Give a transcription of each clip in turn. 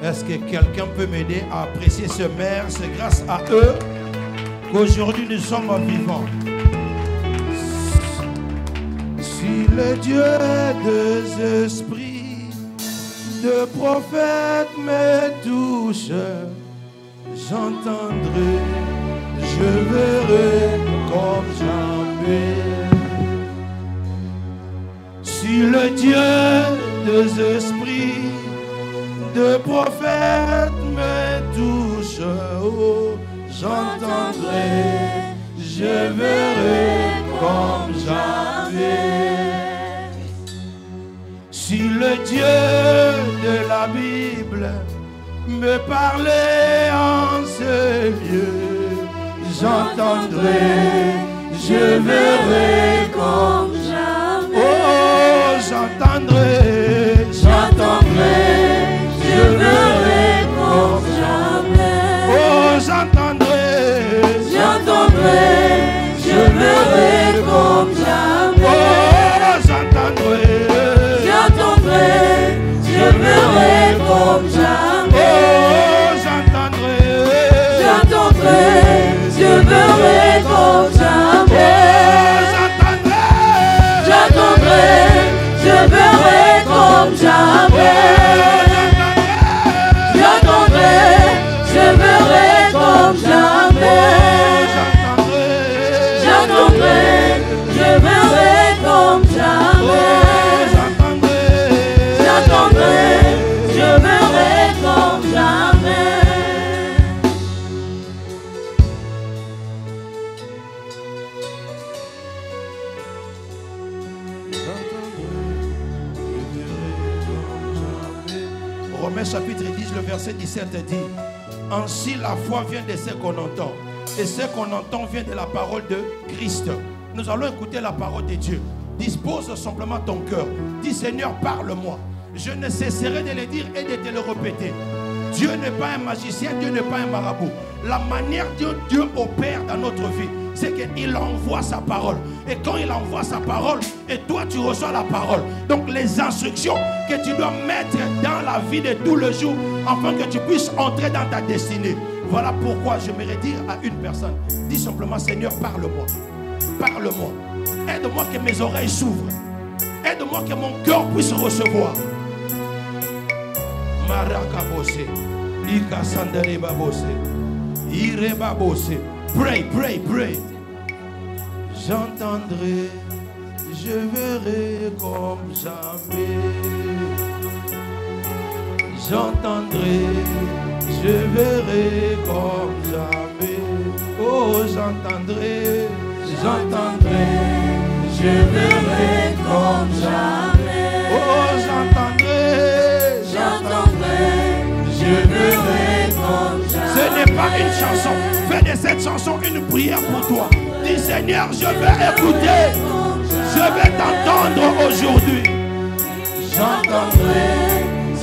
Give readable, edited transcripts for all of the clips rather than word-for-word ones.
Est-ce que quelqu'un peut m'aider à apprécier ce maire? C'est grâce à eux qu'aujourd'hui nous sommes vivants. Si le Dieu des esprits, de prophètes me touche, j'entendrai, je verrai comme jamais. Si le Dieu des esprits, de prophètes me touche, oh, j'entendrai, je verrai comme jamais. Si le Dieu de la Bible me parlait en ce lieu, j'entendrai, je verrai comme jamais. Oh, j'entendrai, je verrai comme jamais. Oh, j'entendrai, je verrai comme jamais. Oh, j'entendrai, je verrai comme jamais. Oh, j'entendrai, je verrai comme jamais. Je verrai comme jamais. Je verrai comme jamais. Je verrai comme jamais. Je verrai comme jamais. Romains chapitre 10, le verset 17 dit: ainsi la foi vient de ce qu'on entend, et ce qu'on entend vient de la parole de Christ. Nous allons écouter la parole de Dieu. Dispose simplement ton cœur. Dis: Seigneur, parle-moi. Je ne cesserai de le dire et de te le répéter. Dieu n'est pas un magicien, Dieu n'est pas un marabout. La manière dont Dieu opère dans notre vie, c'est qu'il envoie sa parole. Et quand il envoie sa parole, et toi tu reçois la parole. Donc les instructions que tu dois mettre dans la vie de tous les jours, afin que tu puisses entrer dans ta destinée. Voilà pourquoi j'aimerais dire à une personne: dis simplement: Seigneur, parle-moi. Parle-moi. Aide-moi que mes oreilles s'ouvrent. Aide-moi que mon cœur puisse recevoir. Marakabose, Ikasandere babose, Ire babose. Pray, pray, pray. J'entendrai, je verrai comme jamais. J'entendrai, je verrai comme jamais. Oh, j'entendrai, je verrai comme jamais. Oh, j'entendrai, je verrai comme jamais. Ce n'est pas une chanson. Fais de cette chanson une prière pour toi. Dis: Seigneur, je vais écouter. Je vais t'entendre aujourd'hui. J'entendrai,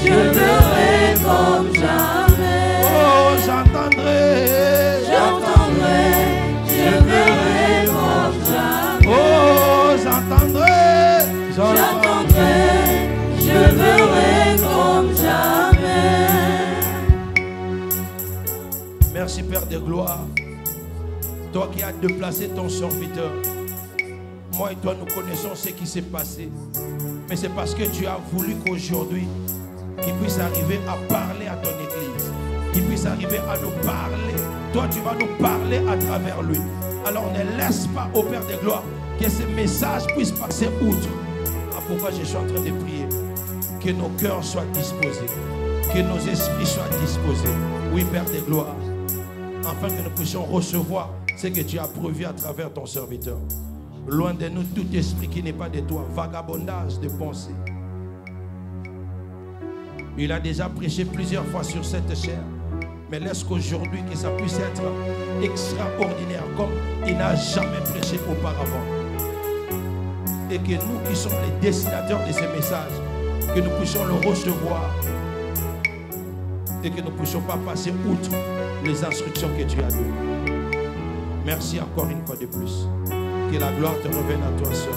je verrai comme jamais. Oh, j'entendrai, je verrai comme jamais. Oh, j'entendrai, je verrai comme jamais. Merci Père de gloire. Toi qui as déplacé ton serviteur. Moi et toi nous connaissons ce qui s'est passé. Mais c'est parce que tu as voulu qu'aujourd'hui qu'il puisse arriver à parler à ton église. Qu'il puisse arriver à nous parler. Toi tu vas nous parler à travers lui. Alors ne laisse pas au Père de gloire que ce message puisse passer outre. Ah, pourquoi je suis en train de prier? Que nos cœurs soient disposés. Que nos esprits soient disposés. Oui Père de gloire. Afin que nous puissions recevoir ce que tu as prévu à travers ton serviteur. Loin de nous tout esprit qui n'est pas de toi, vagabondage de pensée. Il a déjà prêché plusieurs fois sur cette chair, mais laisse qu'aujourd'hui que ça puisse être extraordinaire comme il n'a jamais prêché auparavant. Et que nous qui sommes les destinataires de ces messages, que nous puissions le recevoir et que nous ne puissions pas passer outre les instructions que tu as données. Merci encore une fois de plus. Que la gloire te revienne à toi seul.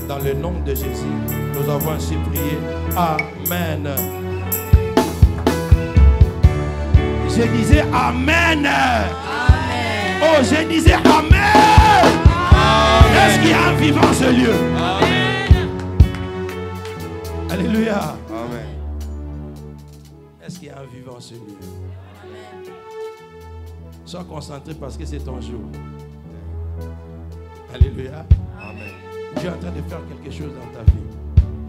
Dans le nom de Jésus, nous avons ainsi prié. Amen. Je disais Amen. Amen. Oh, je disais Amen. Est-ce qu'il y a un vivant en ce lieu? Amen. Alléluia. Amen. Est-ce qu'il y a un vivant en ce lieu? Amen. Sois concentré parce que c'est ton jour. Alléluia. Amen. Dieu est en train de faire quelque chose dans ta vie.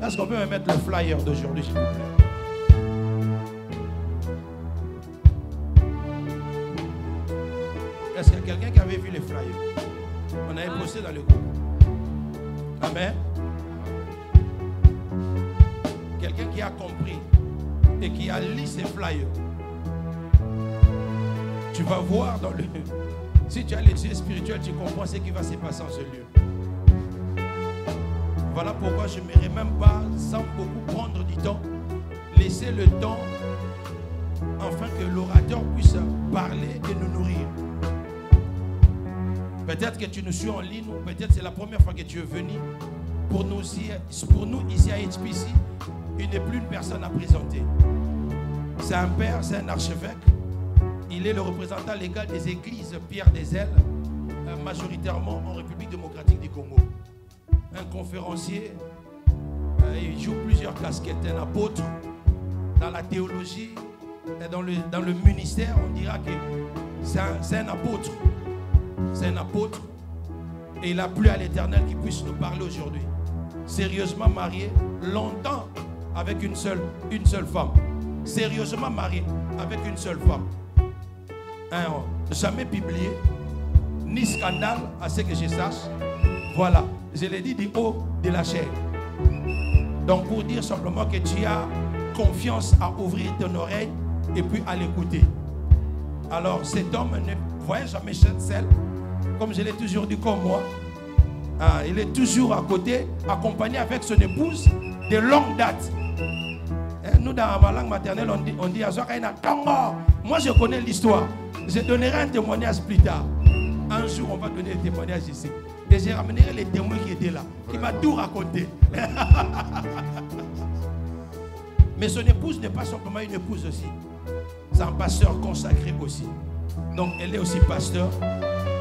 Est-ce qu'on peut me mettre le flyer d'aujourd'hui, s'il vous plaît? Est-ce qu'il y a quelqu'un qui avait vu les flyers? On avait posté dans le groupe. Amen. Quelqu'un qui a compris et qui a lu ces flyers. Tu vas voir dans le... Si tu as les yeux spirituels, tu comprends ce qui va se passer en ce lieu. Voilà pourquoi je ne m'aimerais même pas, sans beaucoup prendre du temps, laisser le temps afin que l'orateur puisse parler et nous nourrir. Peut-être que tu nous suis en ligne ou peut-être c'est la première fois que tu es venu. Pour nous ici à HPC, il n'est plus une personne à présenter. C'est un père, c'est un archevêque. Il est le représentant légal des églises Pierre des Ailes, majoritairement en République démocratique du Congo. Un conférencier, il joue plusieurs casquettes, un apôtre dans la théologie et dans le ministère. On dira que c'est un apôtre. C'est un apôtre et il a plu à l'Éternel qu'il puisse nous parler aujourd'hui. Sérieusement marié, longtemps avec une seule femme. Sérieusement marié avec une seule femme. Jamais publié, ni scandale à ce que je sache. Voilà, je l'ai dit du haut de la chair. Donc pour dire simplement que tu as confiance à ouvrir ton oreille et puis à l'écouter. Alors cet homme ne voyait jamais seul, comme je l'ai toujours dit comme moi. Il est toujours à côté, accompagné avec son épouse de longue date. Nous dans ma langue maternelle on dit moi je connais l'histoire. Je donnerai un témoignage plus tard. Un jour on va donner le témoignage ici. Et j'ai ramené les témoins qui étaient là. Qui m'a tout raconté. Mais son épouse n'est pas simplement une épouse aussi. C'est un pasteur consacré aussi. Donc elle est aussi pasteur.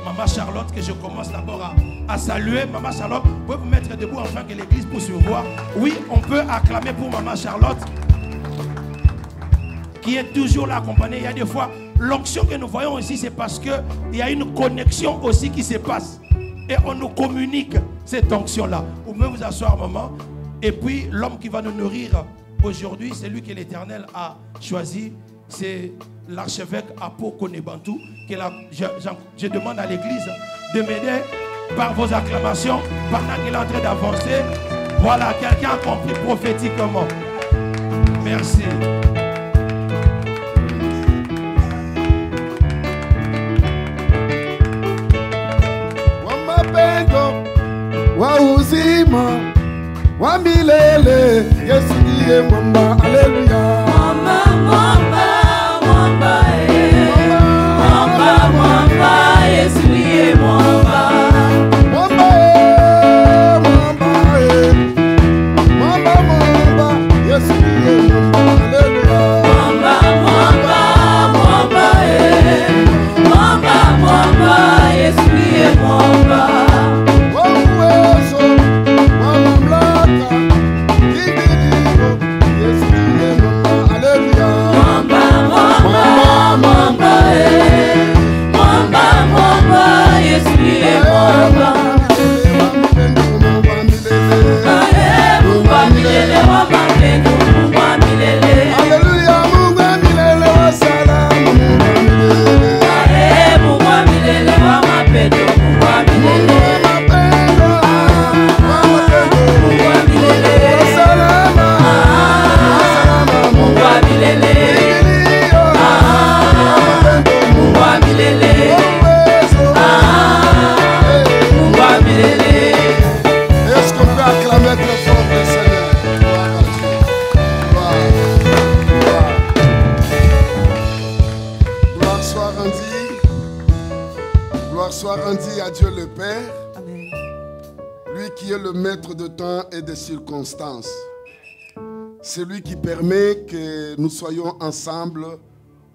Maman Charlotte, que je commence d'abord à saluer. Maman Charlotte, vous pouvez vous mettre debout afin que l'église puisse vous voir. Oui, on peut acclamer pour Maman Charlotte, qui est toujours là accompagnée. Il y a des fois, l'onction que nous voyons ici, c'est parce qu'il y a une connexion aussi qui se passe. Et on nous communique cette onction-là. Vous pouvez vous asseoir, maman. Et puis, l'homme qui va nous nourrir aujourd'hui, c'est lui que l'Éternel a choisi. C'est l'archevêque Apo Konebantou. Je demande à l'église de m'aider par vos acclamations pendant qu'il est en train d'avancer. Voilà, quelqu'un a compris prophétiquement. Merci. Wauzima wamilele Yesu ndiye mwamba. Haleluya. Mwamba, mwamba, mwamba, mwamba, mwamba, Yesu ndiye mwamba. Mwamba, mwamba, mwamba, mwamba, Yesu ndiye mwamba. Haleluya. Mwamba, mwamba, mwamba, mwamba, mwamba, Yesu ndiye mwamba. Des circonstances. C'est lui qui permet que nous soyons ensemble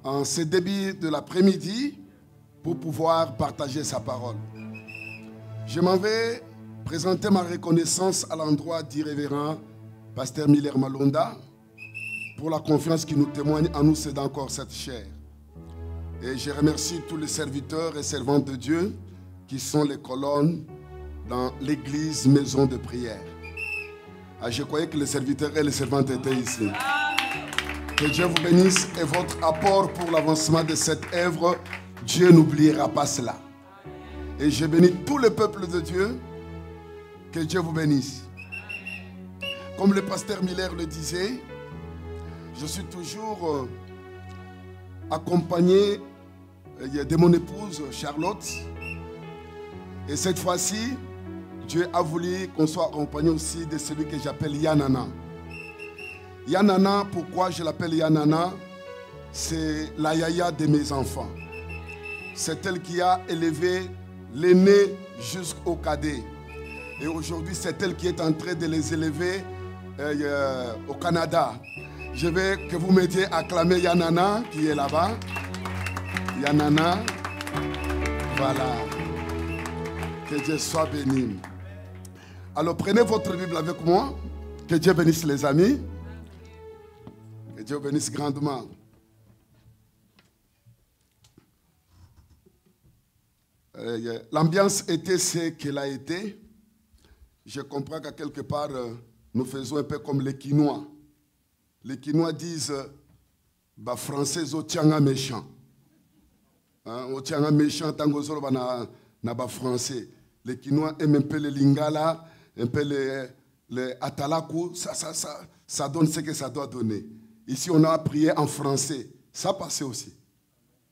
en ce début de l'après-midi pour pouvoir partager sa parole. Je m'en vais présenter ma reconnaissance à l'endroit d'irrévérend Pasteur Miller Malonda pour la confiance qu'il nous témoigne en nous cédant encore cette chair. Et je remercie tous les serviteurs et servantes de Dieu qui sont les colonnes dans l'église maison de prière. Ah, je croyais que les serviteurs et les servantes étaient ici. Que Dieu vous bénisse et votre apport pour l'avancement de cette œuvre, Dieu n'oubliera pas cela. Et je bénis tout le peuple de Dieu. Que Dieu vous bénisse. Comme le pasteur Miller le disait, je suis toujours accompagné de mon épouse Charlotte. Et cette fois-ci, Dieu a voulu qu'on soit accompagné aussi de celui que j'appelle Yanana. Yanana, pourquoi je l'appelle Yanana? C'est la yaya de mes enfants. C'est elle qui a élevé l'aîné jusqu'au cadet. Et aujourd'hui, c'est elle qui est en train de les élever au Canada. Je vais que vous m'aidiez à acclamer Yanana qui est là-bas. Yanana. Voilà. Que Dieu soit béni. Alors prenez votre Bible avec moi. Que Dieu bénisse les amis. Que Dieu bénisse grandement. L'ambiance était ce qu'elle a été. Je comprends qu'à quelque part, nous faisons un peu comme les Quinois. Les Quinois disent, bah, français, au tianga méchant. Au tianga méchant, tango zolo na ba français. Les Quinois aiment un peu les Lingala, un peu les Atalaku. Ça donne ce que ça doit donner. Ici, on a prié en français. Ça passait aussi.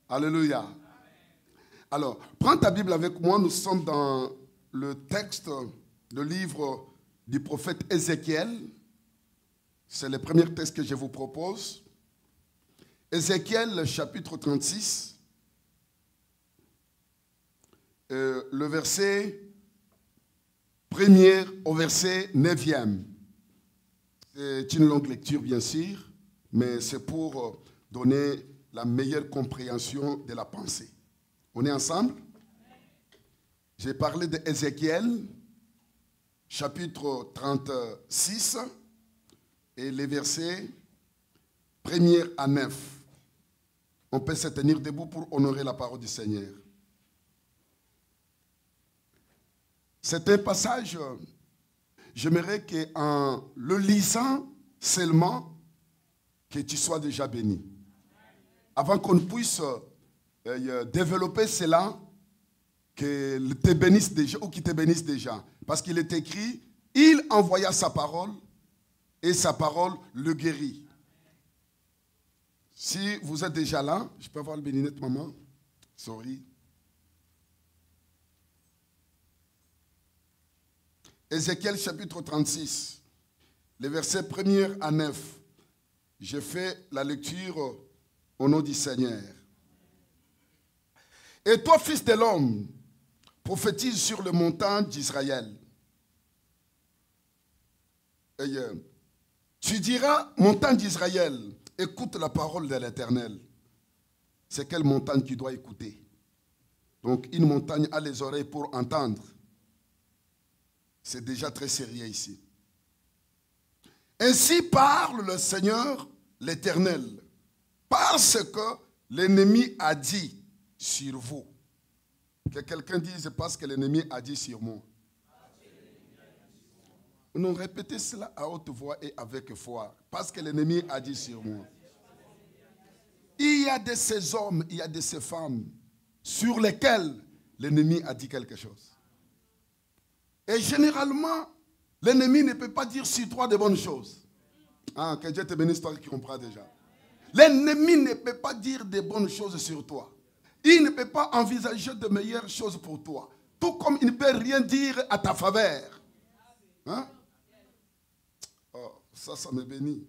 Alléluia. Alors, prends ta Bible avec moi. Nous sommes dans le texte, le livre du prophète Ézéchiel. C'est le premier texte que je vous propose. Ézéchiel, chapitre 36. Le verset 1er au verset 9e. C'est une longue lecture, bien sûr, mais c'est pour donner la meilleure compréhension de la pensée. On est ensemble? J'ai parlé d'Ézéchiel, chapitre 36, et les versets 1er à 9. On peut se tenir debout pour honorer la parole du Seigneur. C'est un passage, j'aimerais qu'en le lisant seulement, que tu sois déjà béni. Avant qu'on puisse développer cela, qu'il te bénisse déjà ou qu'il te bénisse déjà. Parce qu'il est écrit, il envoya sa parole et sa parole le guérit. Si vous êtes déjà là, je peux avoir le béninette, maman? Sorry. Ézéchiel chapitre 36, les versets 1er à 9. Je fais la lecture au nom du Seigneur. Et toi, fils de l'homme, prophétise sur le montant d'Israël. Tu diras, montagne d'Israël, écoute la parole de l'Éternel. C'est quelle montagne tu dois écouter? Donc, une montagne a les oreilles pour entendre. C'est déjà très sérieux ici. Ainsi parle le Seigneur, l'Éternel, parce que l'ennemi a dit sur vous. Que quelqu'un dise parce que l'ennemi a dit sur moi. Non, répétez cela à haute voix et avec foi. Parce que l'ennemi a dit sur moi. Il y a de ces hommes, il y a de ces femmes sur lesquels l'ennemi a dit quelque chose. Et généralement, l'ennemi ne peut pas dire sur toi de bonnes choses. Ah, que Dieu te bénisse, toi qui comprends déjà. L'ennemi ne peut pas dire de bonnes choses sur toi. Il ne peut pas envisager de meilleures choses pour toi. Tout comme il ne peut rien dire à ta faveur. Hein? Oh, ça me bénit.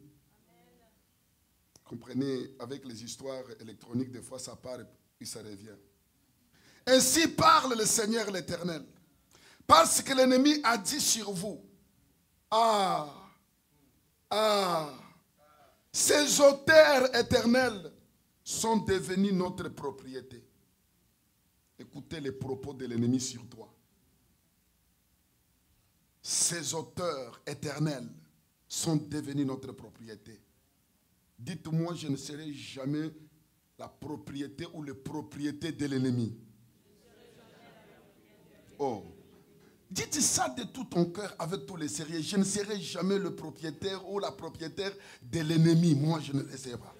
Comprenez, avec les histoires électroniques, des fois ça part et puis ça revient. Ainsi parle le Seigneur l'Éternel. Parce que l'ennemi a dit sur vous, ces auteurs éternels sont devenus notre propriété. Écoutez les propos de l'ennemi sur toi. Ces auteurs éternels sont devenus notre propriété. Dites-moi, je ne serai jamais la propriété ou les propriétés de l'ennemi. Oh. Dites ça de tout ton cœur avec tous les sérieux. Je ne serai jamais le propriétaire ou la propriétaire de l'ennemi. Moi, je ne le serai pas.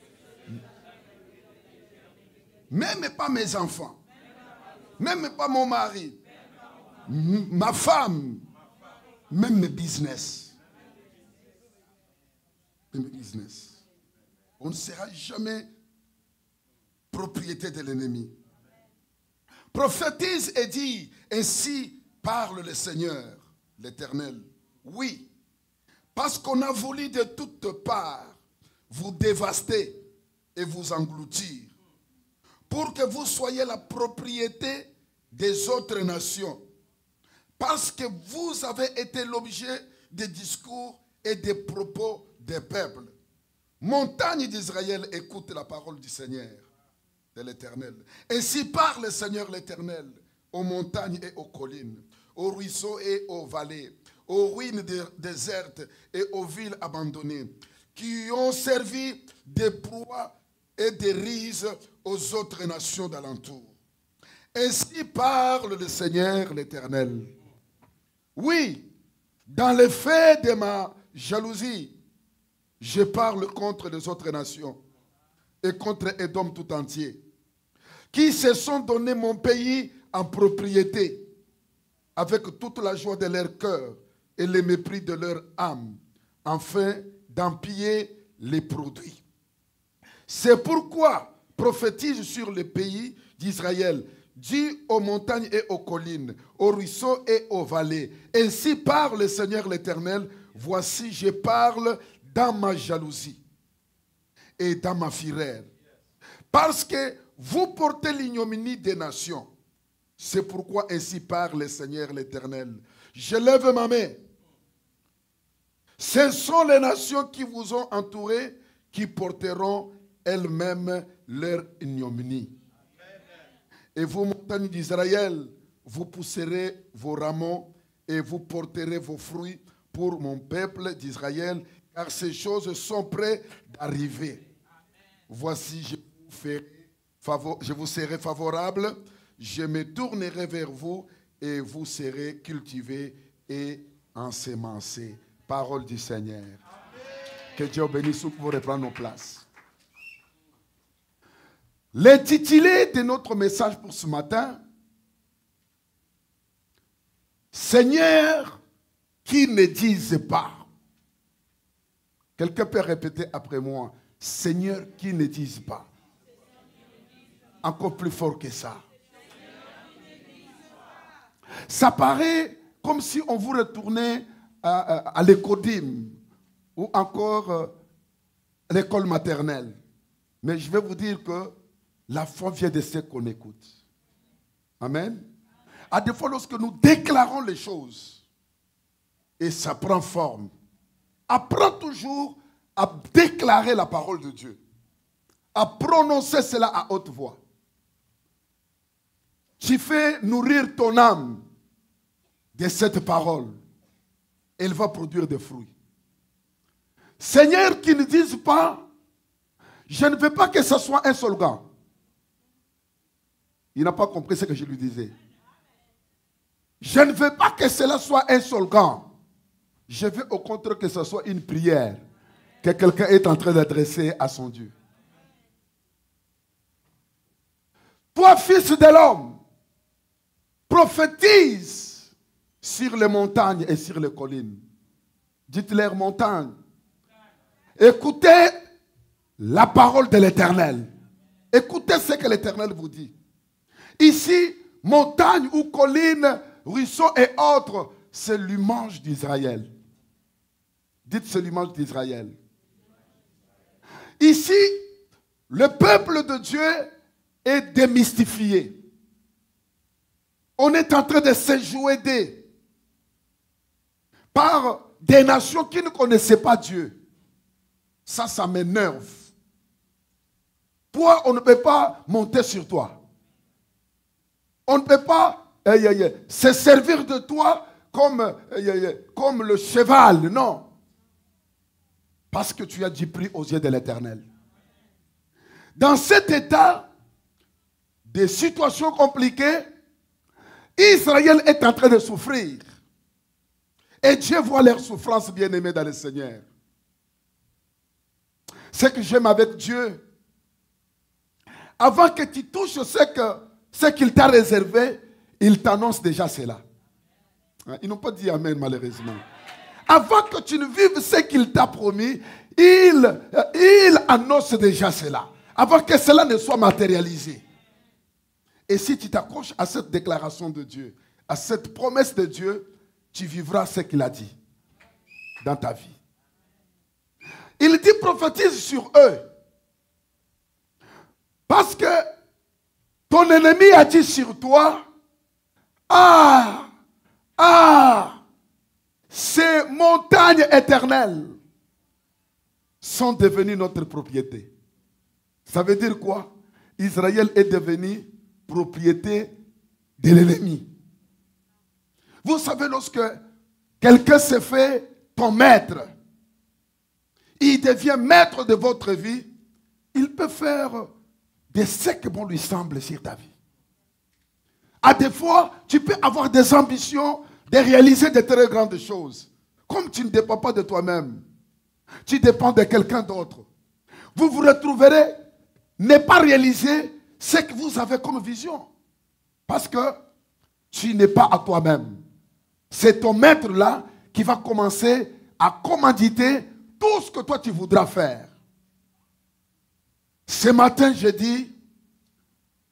Même pas mes enfants. Même pas mon mari. Ma femme. Même mes business. Même mes business. On ne sera jamais propriété de l'ennemi. Prophétise et dit, ainsi parle le Seigneur, l'Éternel. Oui, parce qu'on a voulu de toutes parts vous dévaster et vous engloutir, pour que vous soyez la propriété des autres nations, parce que vous avez été l'objet des discours et des propos des peuples. Montagne d'Israël, écoute la parole du Seigneur, de l'Éternel. Ainsi parle le Seigneur l'Éternel aux montagnes et aux collines, aux ruisseaux et aux vallées, aux ruines désertes et aux villes abandonnées, qui ont servi de proie et de rises aux autres nations d'alentour. Ainsi parle le Seigneur l'Éternel. Oui, dans les faits de ma jalousie, je parle contre les autres nations et contre Édom tout entier, qui se sont donné mon pays en propriété, avec toute la joie de leur cœur et le mépris de leur âme, afin d'en piller les produits. C'est pourquoi prophétise sur le pays d'Israël, dis aux montagnes et aux collines, aux ruisseaux et aux vallées. Ainsi parle le Seigneur l'Éternel, voici je parle dans ma jalousie et dans ma fureur, parce que vous portez l'ignominie des nations. C'est pourquoi ainsi parle le Seigneur l'Éternel. Je lève ma main. Ce sont les nations qui vous ont entourés qui porteront elles-mêmes leur ignominie. Et vous, montagnes d'Israël, vous pousserez vos rameaux et vous porterez vos fruits pour mon peuple d'Israël, car ces choses sont prêtes d'arriver. Voici, je vous serai favorable, je me tournerai vers vous et vous serez cultivés et ensemencés. Parole du Seigneur. Amen. Que Dieu bénisse pour reprendre nos places. L'intitulé de notre message pour ce matin, Seigneur qui ne dise pas. Quelqu'un peut répéter après moi, Seigneur qui ne dise pas. Encore plus fort que ça. Ça paraît comme si on vous retournait à l'école ou encore à l'école maternelle. Mais je vais vous dire que la foi vient de ce qu'on écoute. Amen. À des fois, lorsque nous déclarons les choses, et ça prend forme, apprends toujours à déclarer la parole de Dieu, à prononcer cela à haute voix. Tu fais nourrir ton âme de cette parole. Elle va produire des fruits. Seigneur, qui ne dise pas, je ne veux pas que ce soit un slogan. Il n'a pas compris ce que je lui disais. Je ne veux pas que cela soit un slogan. Je veux au contraire que ce soit une prière que quelqu'un est en train d'adresser à son Dieu. Toi, fils de l'homme, prophétise sur les montagnes et sur les collines. Dites-leur montagnes. Écoutez la parole de l'Éternel. Écoutez ce que l'Éternel vous dit. Ici, montagne ou colline, ruisseau et autres, c'est l'image d'Israël. Dites, c'est l'image d'Israël. Ici, le peuple de Dieu est démystifié. On est en train de se jouer par des nations qui ne connaissaient pas Dieu. Ça m'énerve. Toi, on ne peut pas monter sur toi. On ne peut pas se servir de toi comme le cheval, non. Parce que tu as du prix aux yeux de l'Éternel. Dans cet état, des situations compliquées, Israël est en train de souffrir. Et Dieu voit leur souffrance, bien-aimée dans le Seigneur. Ce que j'aime avec Dieu, avant que tu touches ce qu'il t'a réservé, il t'annonce déjà cela. Ils n'ont pas dit Amen, malheureusement. Avant que tu ne vives ce qu'il t'a promis, il annonce déjà cela. Avant que cela ne soit matérialisé. Et si tu t'accroches à cette déclaration de Dieu, à cette promesse de Dieu, tu vivras ce qu'il a dit dans ta vie. Il dit prophétise sur eux. Parce que ton ennemi a dit sur toi, ces montagnes éternelles sont devenues notre propriété. Ça veut dire quoi? Israël est devenu propriété de l'ennemi. Vous savez, lorsque quelqu'un se fait ton maître, il devient maître de votre vie, il peut faire de ce que bon lui semble sur ta vie. À des fois, tu peux avoir des ambitions de réaliser de très grandes choses. Comme tu ne dépends pas de toi-même, tu dépends de quelqu'un d'autre. Vous vous retrouverez ne pas réaliser ce que vous avez comme vision. Parce que tu n'es pas à toi-même. C'est ton maître là qui va commencer à commanditer tout ce que toi tu voudras faire. Ce matin, je dis,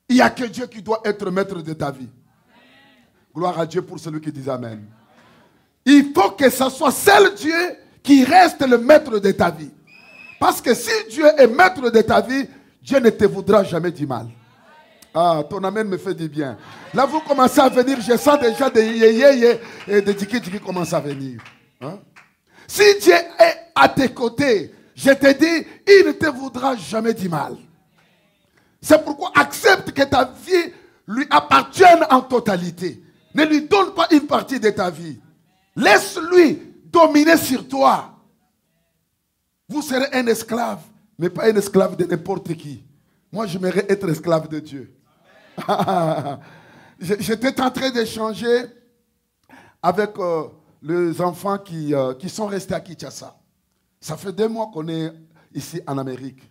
il n'y a que Dieu qui doit être maître de ta vie. Gloire à Dieu pour celui qui dit Amen. Il faut que ce soit seul Dieu qui reste le maître de ta vie. Parce que si Dieu est maître de ta vie, Dieu ne te voudra jamais du mal. Ah, ton Amen me fait du bien. Là, vous commencez à venir, je sens déjà des yé et des diki qui commencent à venir. Hein? Si Dieu est à tes côtés, je te dis, il ne te voudra jamais du mal. C'est pourquoi accepte que ta vie lui appartienne en totalité. Ne lui donne pas une partie de ta vie. Laisse-lui dominer sur toi. Vous serez un esclave, mais pas un esclave de n'importe qui. Moi, j'aimerais être esclave de Dieu. J'étais en train d'échanger avec les enfants qui sont restés à Kinshasa. Ça fait 2 mois qu'on est ici en Amérique.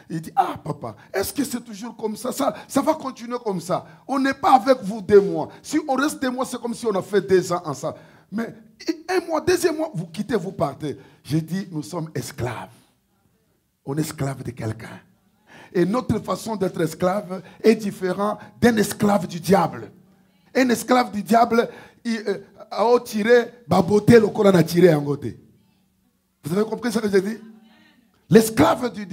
Il dit, ah papa, est-ce que c'est toujours comme ça? Ça va continuer comme ça. On n'est pas avec vous 2 mois. Si on reste 2 mois, c'est comme si on a fait 2 ans ensemble. Mais 1 mois, 2e mois, vous quittez, vous partez. J'ai dit, nous sommes esclaves. On est esclave de quelqu'un. Et notre façon d'être esclave est différente d'un esclave du diable. Un esclave du diable, il a tiré, baboté, le Coran a tiré en côté. Vous avez compris ce que j'ai dit? L'esclave du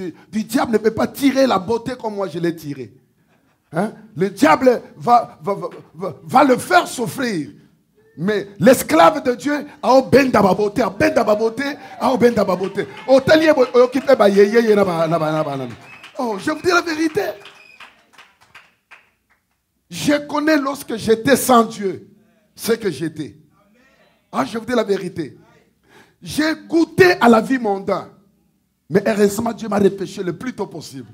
diable ne peut pas tirer la beauté comme moi je l'ai tiré. Hein? Le diable va le faire souffrir. Mais l'esclave de Dieu a obéi à la beauté, Oh, je vous dis la vérité. Je connais lorsque j'étais sans Dieu ce que j'étais. Ah, je vous dis la vérité. J'ai goûté à la vie mondaine. Mais heureusement, Dieu m'a repêché le plus tôt possible.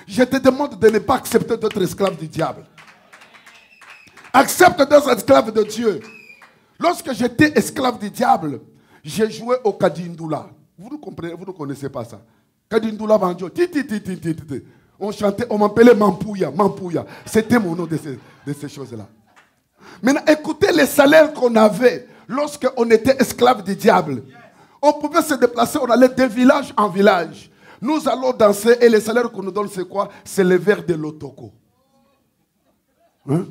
Je te demande de ne pas accepter d'être esclave du diable. Accepte d'être esclave de Dieu. Lorsque j'étais esclave du diable, j'ai joué au Kadindoula. Vous ne comprenez, vous ne connaissez pas ça. Kadindoula Banjo. On chantait, on m'appelait Mampouya. Mampouya. C'était mon nom de ces choses-là. Maintenant, écoutez les salaires qu'on avait lorsqu'on était esclave du diable. On pouvait se déplacer, on allait de village en village. Nous allons danser et les salaires qu'on nous donne, c'est quoi? C'est le verre de l'otoko. Hein?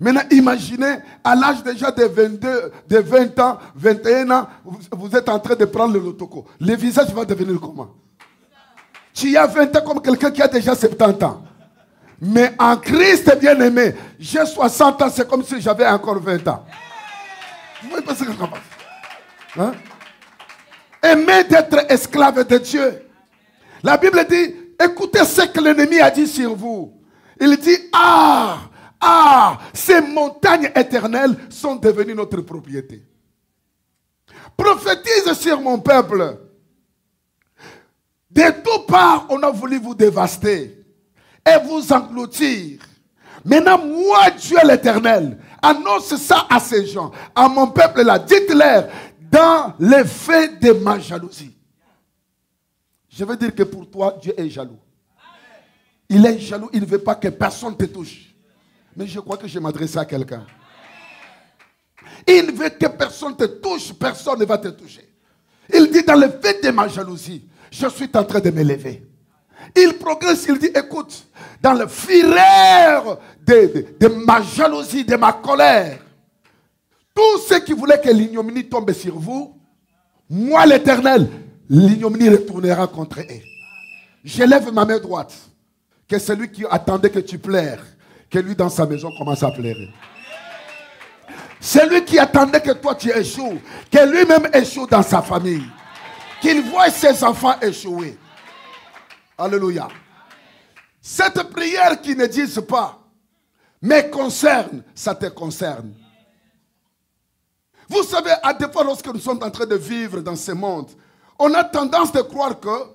Maintenant, imaginez, à l'âge déjà de 20 ans, 21 ans, vous êtes en train de prendre le lotoko. Le visage va devenir comment? Tu as 20 ans comme quelqu'un qui a déjà 70 ans. Mais en Christ bien-aimé, j'ai 60 ans, c'est comme si j'avais encore 20 ans. Vous voyez pas ce que ça passe? Hein? Aimer d'être esclave de Dieu. La Bible dit, Écoutez ce que l'ennemi a dit sur vous. Il dit, ces montagnes éternelles sont devenues notre propriété. Prophétise sur mon peuple. De toutes parts, on a voulu vous dévaster et vous engloutir. Maintenant, moi, Dieu l'Éternel, annonce ça à ces gens, à mon peuple là. Dites-leur, dans l'effet de ma jalousie. Je veux dire que pour toi, Dieu est jaloux. Il est jaloux, il ne veut pas que personne te touche. Mais je crois que je m'adresse à quelqu'un. Il veut que personne te touche, personne ne va te toucher. Il dit, dans l'effet de ma jalousie, je suis en train de me lever. Il progresse, il dit, écoute, dans le fureur de ma jalousie, de ma colère, tous ceux qui voulaient que l'ignominie tombe sur vous, moi l'Éternel, l'ignominie retournera contre eux. Je lève ma main droite, que celui qui attendait que tu plaires, que lui dans sa maison commence à pleurer. Celui qui attendait que toi tu échoues, que lui-même échoue dans sa famille. Qu'il voie ses enfants échouer. Alléluia. Cette prière qui ne dit pas, mais concerne, ça te concerne. Vous savez, à des fois, lorsque nous sommes en train de vivre dans ce monde, on a tendance de croire que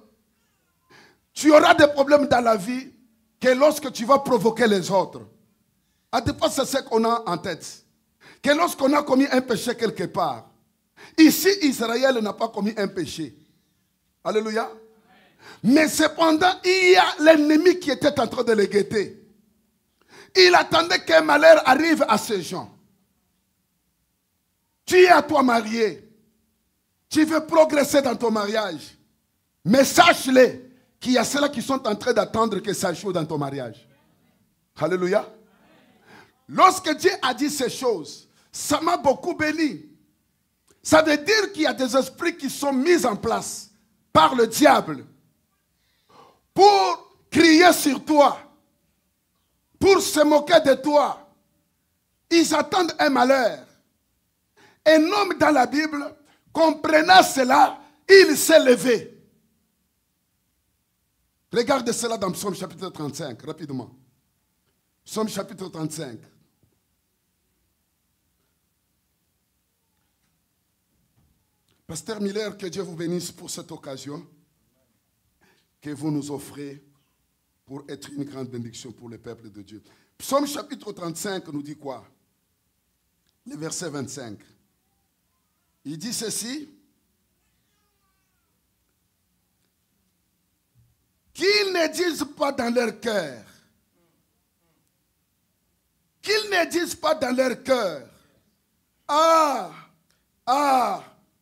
tu auras des problèmes dans la vie que lorsque tu vas provoquer les autres. À des fois, c'est ce qu'on a en tête. Que lorsqu'on a commis un péché quelque part, ici, Israël n'a pas commis un péché. Alléluia. Mais cependant, il y a l'ennemi qui était en train de les guetter. Il attendait qu'un malheur arrive à ces gens. Tu es à toi marié. Tu veux progresser dans ton mariage. Mais sache-le qu'il y a ceux-là qui sont en train d'attendre que ça échoue dans ton mariage. Alléluia. Lorsque Dieu a dit ces choses, ça m'a beaucoup béni. Ça veut dire qu'il y a des esprits qui sont mis en place par le diable pour crier sur toi, pour se moquer de toi. Ils attendent un malheur. Un homme dans la Bible, comprenant cela, il s'est levé. Regardez cela dans Psaume chapitre 35, rapidement. Psaume chapitre 35. Pasteur Miller, que Dieu vous bénisse pour cette occasion que vous nous offrez pour être une grande bénédiction pour le peuple de Dieu. Psaume chapitre 35 nous dit quoi? Le verset 25. Il dit ceci. Qu'ils ne disent pas dans leur cœur. Qu'ils ne disent pas dans leur cœur.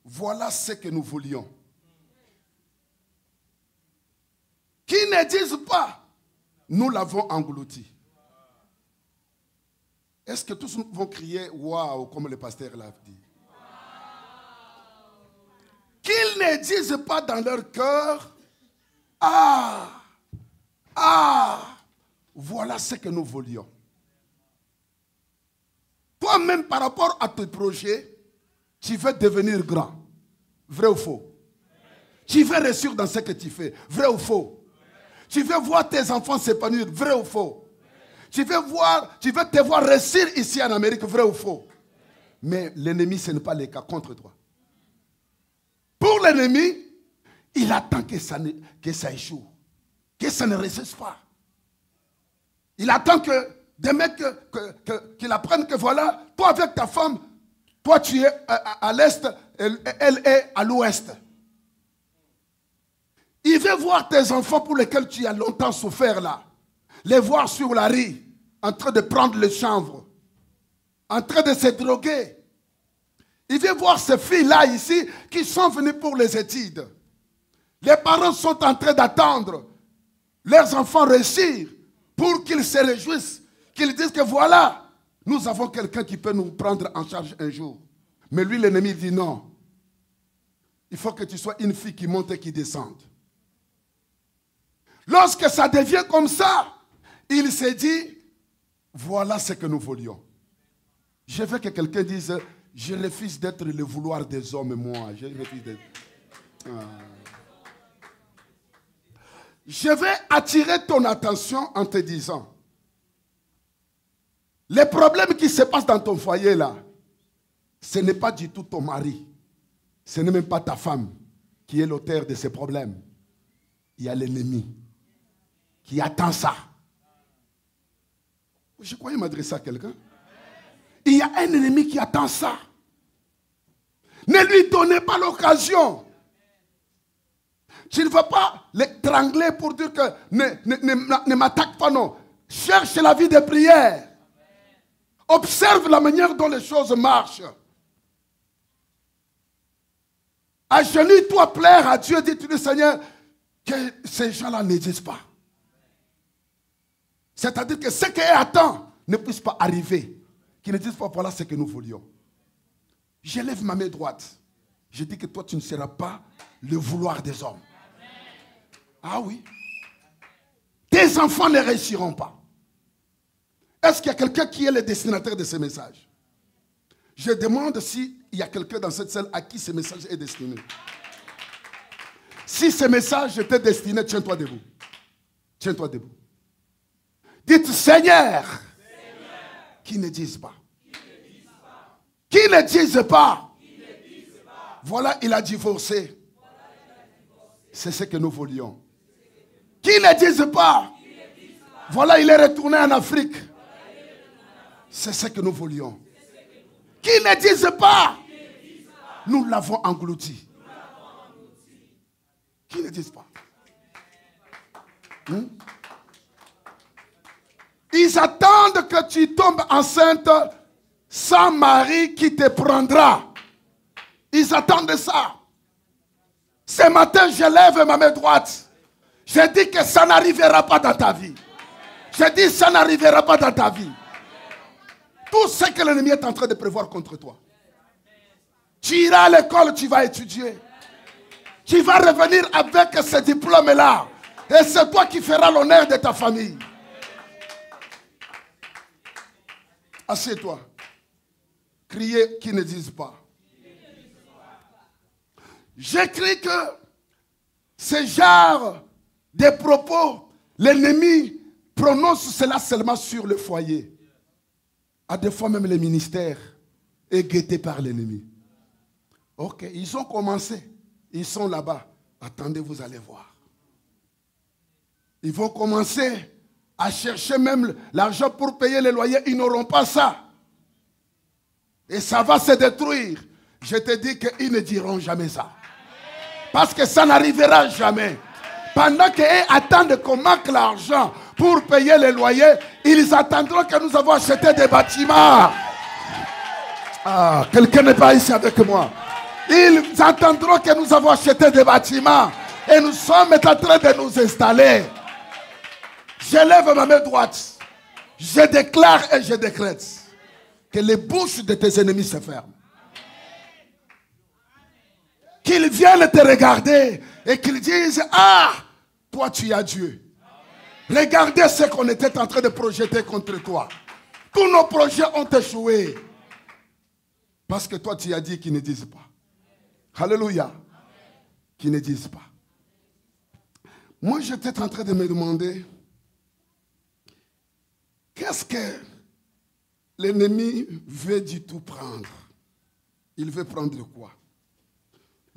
Voilà ce que nous voulions. Qu'ils ne disent pas, nous l'avons englouti. Est-ce que tous vont crier waouh comme le pasteur l'a dit? Qu'ils ne disent pas dans leur cœur, voilà ce que nous voulions. Toi-même, par rapport à tes projets, tu veux devenir grand. Vrai ou faux? Tu veux réussir dans ce que tu fais. Vrai ou faux? Tu veux voir tes enfants s'épanouir. Vrai ou faux? Tu veux te voir réussir ici en Amérique. Vrai ou faux? Mais l'ennemi, ce n'est pas le cas contre toi. Pour l'ennemi, il attend que ça échoue. Que ça ne réussisse pas. Il attend que des mecs qu'il apprenne que voilà, toi avec ta femme, toi tu es à l'est, elle est à l'ouest. Il veut voir tes enfants pour lesquels tu as longtemps souffert là. Les voir sur la rue, en train de prendre le chanvre, en train de se droguer. Il veut voir ces filles-là ici qui sont venues pour les études. Les parents sont en train d'attendre leurs enfants réussir pour qu'ils se réjouissent, qu'ils disent que voilà, nous avons quelqu'un qui peut nous prendre en charge un jour. Mais lui, l'ennemi, dit non. Il faut que tu sois une fille qui monte et qui descende. Lorsque ça devient comme ça, il s'est dit, voilà ce que nous voulions. Je veux que quelqu'un dise, je refuse d'être le vouloir des hommes, moi. Je refuse d'être... Je vais attirer ton attention en te disant, les problèmes qui se passent dans ton foyer là, ce n'est pas du tout ton mari. Ce n'est même pas ta femme qui est l'auteur de ces problèmes. Il y a l'ennemi qui attend ça. Je croyais m'adresser à quelqu'un. Il y a un ennemi qui attend ça. Ne lui donnez pas l'occasion. Tu ne vas pas l'étrangler pour dire que ne m'attaque pas, non. Cherche la vie de prière. Observe la manière dont les choses marchent. Agenouille-toi, plaire à Dieu, dis-tu, Seigneur, que ces gens-là ne disent pas. C'est-à-dire que ce qui est à temps ne puisse pas arriver. Qu'ils ne disent pas, voilà ce que nous voulions. Je lève ma main droite. Je dis que toi, tu ne seras pas le vouloir des hommes. Ah oui. Tes enfants ne réussiront pas. Est-ce qu'il y a quelqu'un qui est le destinataire de ce message? Je demande s'il y a quelqu'un dans cette salle à qui ce message est destiné. Si ce message était destiné, tiens-toi debout. Tiens-toi debout. Dites Seigneur, qui ne disent pas. Qui ne disent pas. Voilà, il a divorcé. C'est ce que nous voulions. Qui ne disent pas. Voilà, il est retourné en Afrique. C'est ce que nous voulions. Qui ne disent pas. Nous l'avons englouti. Qui ne disent pas. Ils attendent que tu tombes enceinte sans mari qui te prendra. Ils attendent ça. Ce matin, je lève ma main droite. Je dis que ça n'arrivera pas dans ta vie. Je dis ça n'arrivera pas dans ta vie. Tout ce que l'ennemi est en train de prévoir contre toi. Tu iras à l'école, tu vas étudier. Tu vas revenir avec ce diplôme-là. Et c'est toi qui feras l'honneur de ta famille. Assieds-toi. Criez qui ne disent pas. J'écris que ce genre de propos, l'ennemi prononce cela seulement sur le foyer. À des fois même les ministères est guetté par l'ennemi. Ok, ils ont commencé. Ils sont là-bas. Attendez, vous allez voir. Ils vont commencer à chercher même l'argent pour payer les loyers. Ils n'auront pas ça. Et ça va se détruire. Je te dis qu'ils ne diront jamais ça. Parce que ça n'arrivera jamais. Pendant qu'ils attendent qu'on manque l'argent pour payer les loyers, ils attendront que nous avons acheté des bâtiments. Ah, quelqu'un n'est pas ici avec moi. Ils attendront que nous avons acheté des bâtiments. Et nous sommes en train de nous installer. Je lève ma main droite. Je déclare et je décrète que les bouches de tes ennemis se ferment. Qu'ils viennent te regarder et qu'ils disent, ah, toi tu as Dieu. Regardez ce qu'on était en train de projeter contre toi. Tous nos projets ont échoué. Parce que toi tu as dit qu'ils ne disent pas. Alléluia. Qu'ils ne disent pas. Moi j'étais en train de me demander, qu'est-ce que l'ennemi veut du tout prendre? Il veut prendre quoi?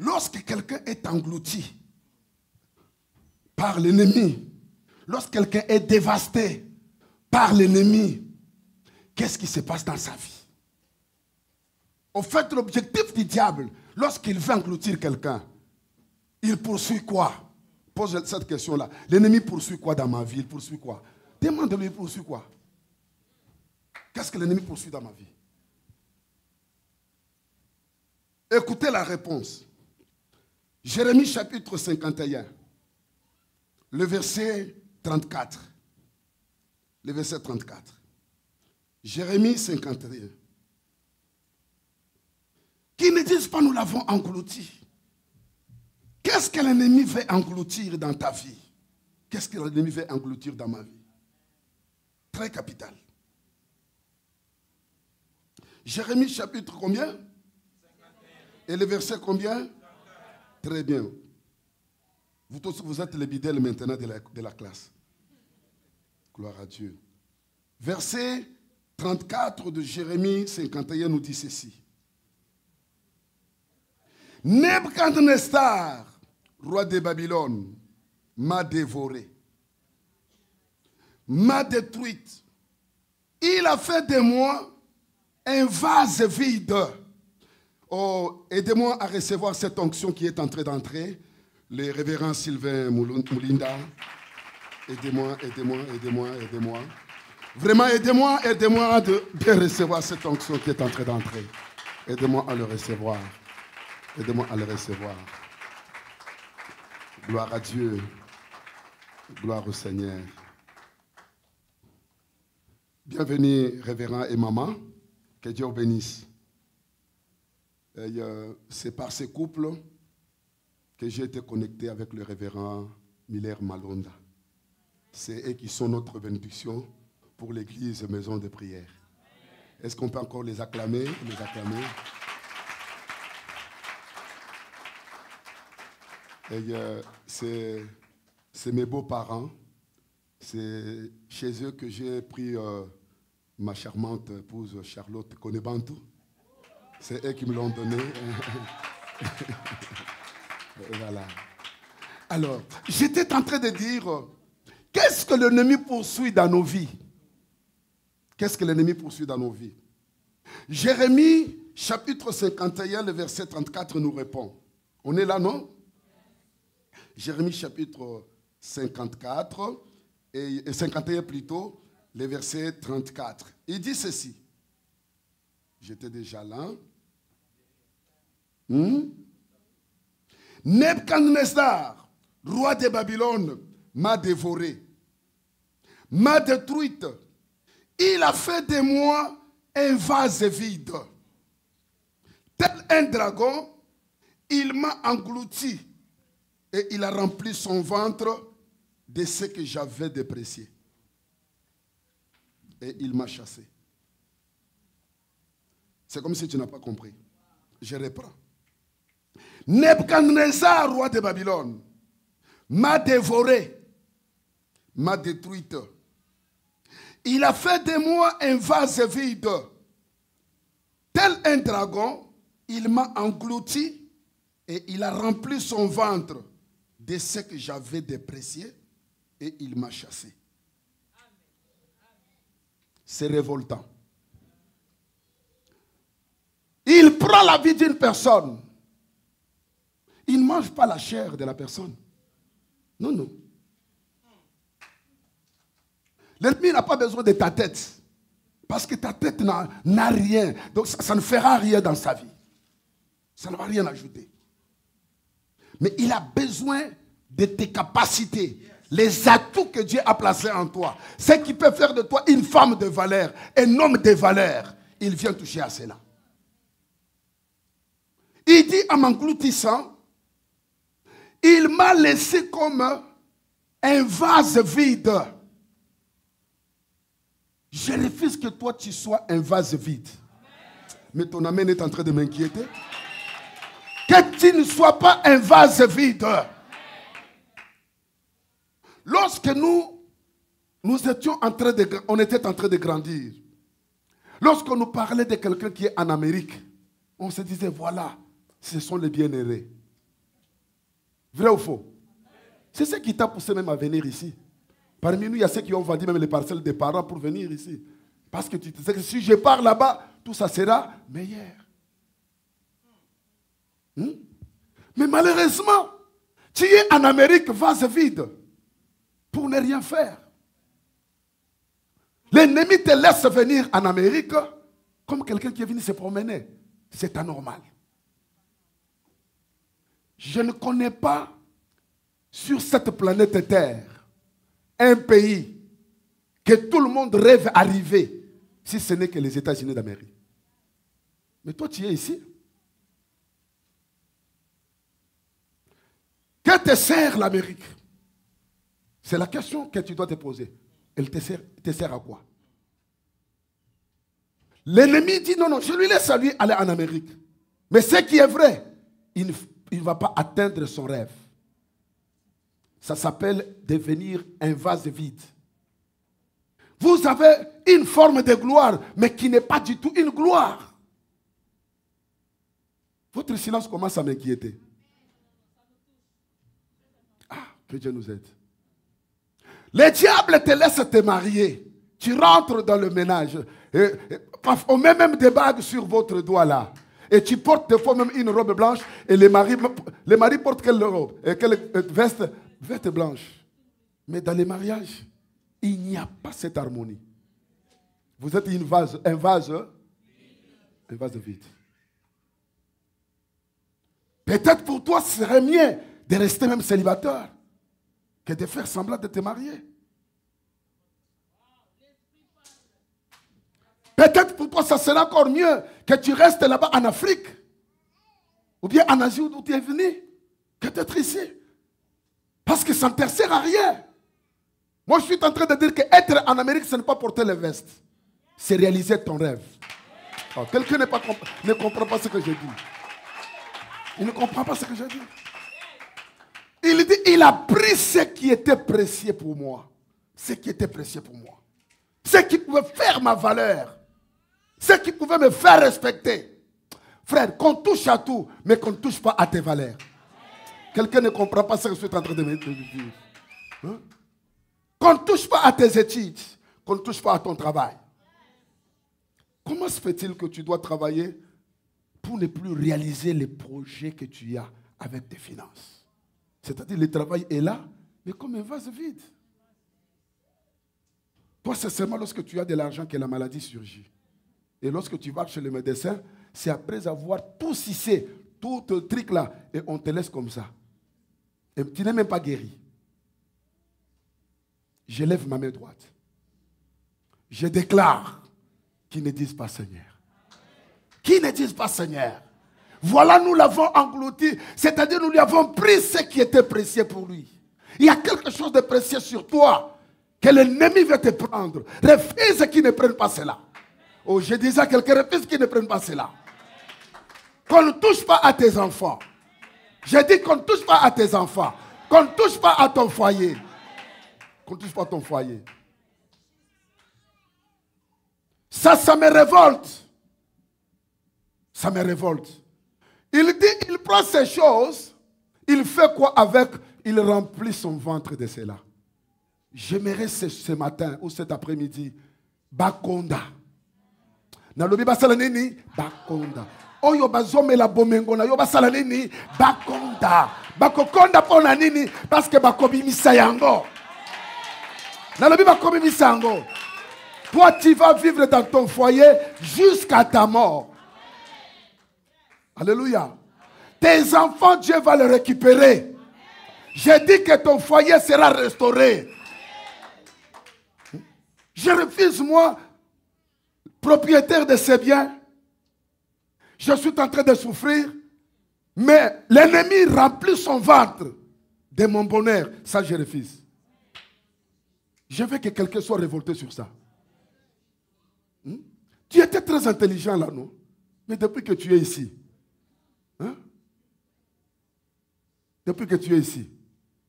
Lorsque quelqu'un est englouti par l'ennemi, lorsque quelqu'un est dévasté par l'ennemi, qu'est-ce qui se passe dans sa vie? En fait, l'objectif du diable, lorsqu'il veut engloutir quelqu'un, il poursuit quoi? Pose cette question-là. L'ennemi poursuit quoi dans ma vie? Il poursuit quoi? Demande-lui, il poursuit quoi? Qu'est-ce que l'ennemi poursuit dans ma vie? Écoutez la réponse. Jérémie chapitre 51, le verset 34. Le verset 34. Jérémie 51. Qui ne disent pas nous l'avons englouti. Qu'est-ce que l'ennemi veut engloutir dans ta vie? Qu'est-ce que l'ennemi veut engloutir dans ma vie? Très capital. Jérémie chapitre combien? 51. Et le verset combien? 34. Très bien. Vous tous, vous êtes les bidèles maintenant de la classe. Gloire à Dieu. Verset 34 de Jérémie 51 nous dit ceci. Nebuchadnezzar, roi de Babylone, m'a dévoré, m'a détruite. Il a fait de moi un vase vide. Oh, aidez-moi à recevoir cette onction qui est en train d'entrer. Les révérends Sylvain Moulinda. Aidez-moi, aidez-moi, aidez-moi, aidez-moi. Vraiment, aidez-moi, aidez-moi de bien recevoir cette onction qui est en train d'entrer. Aidez-moi à le recevoir. Aidez-moi à le recevoir. Gloire à Dieu. Gloire au Seigneur. Bienvenue, révérend et maman. Que Dieu vous bénisse. C'est par ce couple que j'ai été connecté avec le révérend Miller Malonda. C'est eux qui sont notre bénédiction pour l'église Maison de prière. Est-ce qu'on peut encore les acclamer? C'est mes beaux-parents. C'est chez eux que j'ai pris ma charmante épouse Charlotte Konebantu. C'est eux qui me l'ont donné. Voilà. Alors, j'étais en train de dire, qu'est-ce que l'ennemi poursuit dans nos vies? Qu'est-ce que l'ennemi poursuit dans nos vies? Jérémie, chapitre 51, le verset 34 nous répond. On est là, non? Jérémie, chapitre 54, et 51 plutôt, le verset 34. Il dit ceci. J'étais déjà là. Nebuchadnezzar, roi de Babylone, m'a dévoré, m'a détruite. Il a fait de moi un vase vide. Tel un dragon, il m'a englouti et il a rempli son ventre de ce que j'avais déprécié. Et il m'a chassé. C'est comme si tu n'as pas compris. Je reprends. Nebuchadnezzar, roi de Babylone, m'a dévoré, m'a détruite. Il a fait de moi un vase vide. Tel un dragon, il m'a englouti et il a rempli son ventre de ce que j'avais déprécié et il m'a chassé. C'est révoltant. Il prend la vie d'une personne. Il ne mange pas la chair de la personne. Non, non. L'ennemi n'a pas besoin de ta tête. Parce que ta tête n'a rien. Donc ça ne fera rien dans sa vie. Ça ne va rien ajouter. Mais il a besoin de tes capacités. Les atouts que Dieu a placés en toi. Ce qui peut faire de toi une femme de valeur, un homme de valeur. Il vient toucher à cela. Il dit en m'engloutissant, il m'a laissé comme un vase vide. Je refuse que toi tu sois un vase vide. Mais ton amen est en train de m'inquiéter. Que tu ne sois pas un vase vide. Lorsque nous étions en train de, on était en train de grandir. Lorsqu'on nous parlait de quelqu'un qui est en Amérique, on se disait voilà, ce sont les bien-aimés. Vrai ou faux? C'est ce qui t'a poussé même à venir ici. Parmi nous, il y a ceux qui ont vendu même les parcelles des parents pour venir ici. Parce que tu te sais que si je pars là-bas, tout ça sera meilleur. Mais malheureusement, tu es en Amérique, vase vide, pour ne rien faire. L'ennemi te laisse venir en Amérique comme quelqu'un qui est venu se promener. C'est anormal. Je ne connais pas sur cette planète Terre un pays que tout le monde rêve arriver, si ce n'est que les États-Unis d'Amérique. Mais toi, tu es ici. Que te sert l'Amérique? C'est la question que tu dois te poser. Elle te sert à quoi? L'ennemi dit non, non, je lui laisse à lui aller en Amérique. Mais ce qui est vrai, il ne va pas atteindre son rêve. Ça s'appelle devenir un vase vide. Vous avez une forme de gloire, mais qui n'est pas du tout une gloire. Votre silence commence à m'inquiéter. Ah, que Dieu nous aide. Le diable te laisse te marier. Tu rentres dans le ménage. On met même des bagues sur votre doigt là. Et tu portes des fois même une robe blanche. Et les maris portent quelle robe? Quelle veste blanche. Mais dans les mariages, il n'y a pas cette harmonie. Vous êtes un vase vide. Peut-être pour toi, ce serait mieux de rester même célibataire que de faire semblant de te marier. Peut-être pour toi, ça serait encore mieux que tu restes là-bas en Afrique. Ou bien en Asie où tu es venu. Que d'être ici. Parce que ça ne te sert à rien. Moi, je suis en train de dire qu'être en Amérique, ce n'est pas porter les vestes. C'est réaliser ton rêve. Oh, quelqu'un ne comprend pas ce que je dis. Il ne comprend pas ce que je dis. Il dit, il a pris ce qui était précieux pour moi. Ce qui était précieux pour moi. Ce qui pouvait faire ma valeur. Ce qui pouvait me faire respecter. Frère, qu'on touche à tout, mais qu'on ne touche pas à tes valeurs. Quelqu'un ne comprend pas ce que je suis en train de me dire. Hein? Qu'on ne touche pas à tes études. Qu'on ne touche pas à ton travail. Comment se fait-il que tu dois travailler pour ne plus réaliser les projets que tu as avec tes finances? C'est-à-dire le travail est là, mais comme un vase vide. Toi, c'est seulement lorsque tu as de l'argent que la maladie surgit. Et lorsque tu vas chez le médecin, c'est après avoir tout cissé, tout ce truc-là, et on te laisse comme ça. Et tu n'es même pas guéri. Je lève ma main droite. Je déclare qu'ils ne disent pas Seigneur. Qui ne disent pas Seigneur. Voilà, nous l'avons englouti. C'est-à-dire, nous lui avons pris ce qui était précieux pour lui. Il y a quelque chose de précieux sur toi que l'ennemi veut te prendre. Refuse qu'ils ne prennent pas cela. Oh, je disais à quelqu'un, refuse qu'ils ne prennent pas cela. Qu'on ne touche pas à tes enfants. J'ai dit qu'on ne touche pas à tes enfants. Qu'on ne touche pas à ton foyer. Qu'on ne touche pas à ton foyer. Ça me révolte. Ça me révolte. Il dit, il prend ces choses, il fait quoi avec? Il remplit son ventre de cela. J'aimerais ce matin ou cet après-midi, Bakonda. Nalobi basala nini? Bakonda. Oyo bazome la bomengona, yo basala nini? Bakonda. Bakokonda pona nini? Parce que bakobimisa yango. Nalobi bakobimisa yango. Toi, tu vas vivre dans ton foyer jusqu'à ta mort. Alléluia. Tes enfants, Dieu va les récupérer. J'ai dit que ton foyer sera restauré. Je refuse, moi, propriétaire de ces biens. Je suis en train de souffrir. Mais l'ennemi remplit son ventre de mon bonheur. Ça, je refuse. Je veux que quelqu'un soit révolté sur ça. Tu étais très intelligent là, non? Mais depuis que tu es ici, depuis que tu es ici,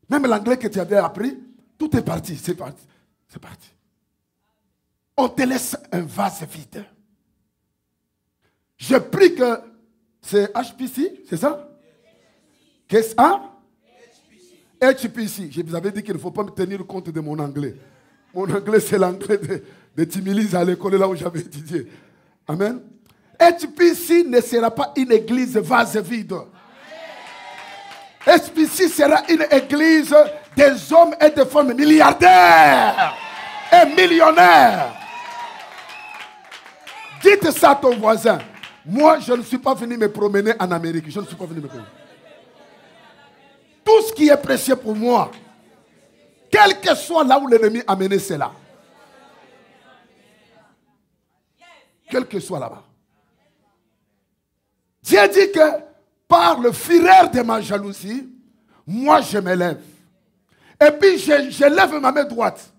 même l'anglais que tu avais appris, tout est parti, c'est parti, c'est parti. On te laisse un vase vide. Je prie que c'est HPC, c'est ça? Qu'est-ce que HPC. Je vous avais dit qu'il ne faut pas me tenir compte de mon anglais. Mon anglais, c'est l'anglais de Timilise à l'école là où j'avais étudié. Amen. HPC ne sera pas une église vase vide. HPC sera une église des hommes et des femmes milliardaires et millionnaires. Dites ça à ton voisin. Moi, je ne suis pas venu me promener en Amérique. Je ne suis pas venu me promener. Tout ce qui est précieux pour moi, quel que soit là où l'ennemi a mené cela, quel que soit là-bas. Dieu dit que par le fureur de ma jalousie, moi je me lève. Et puis je lève ma main droite.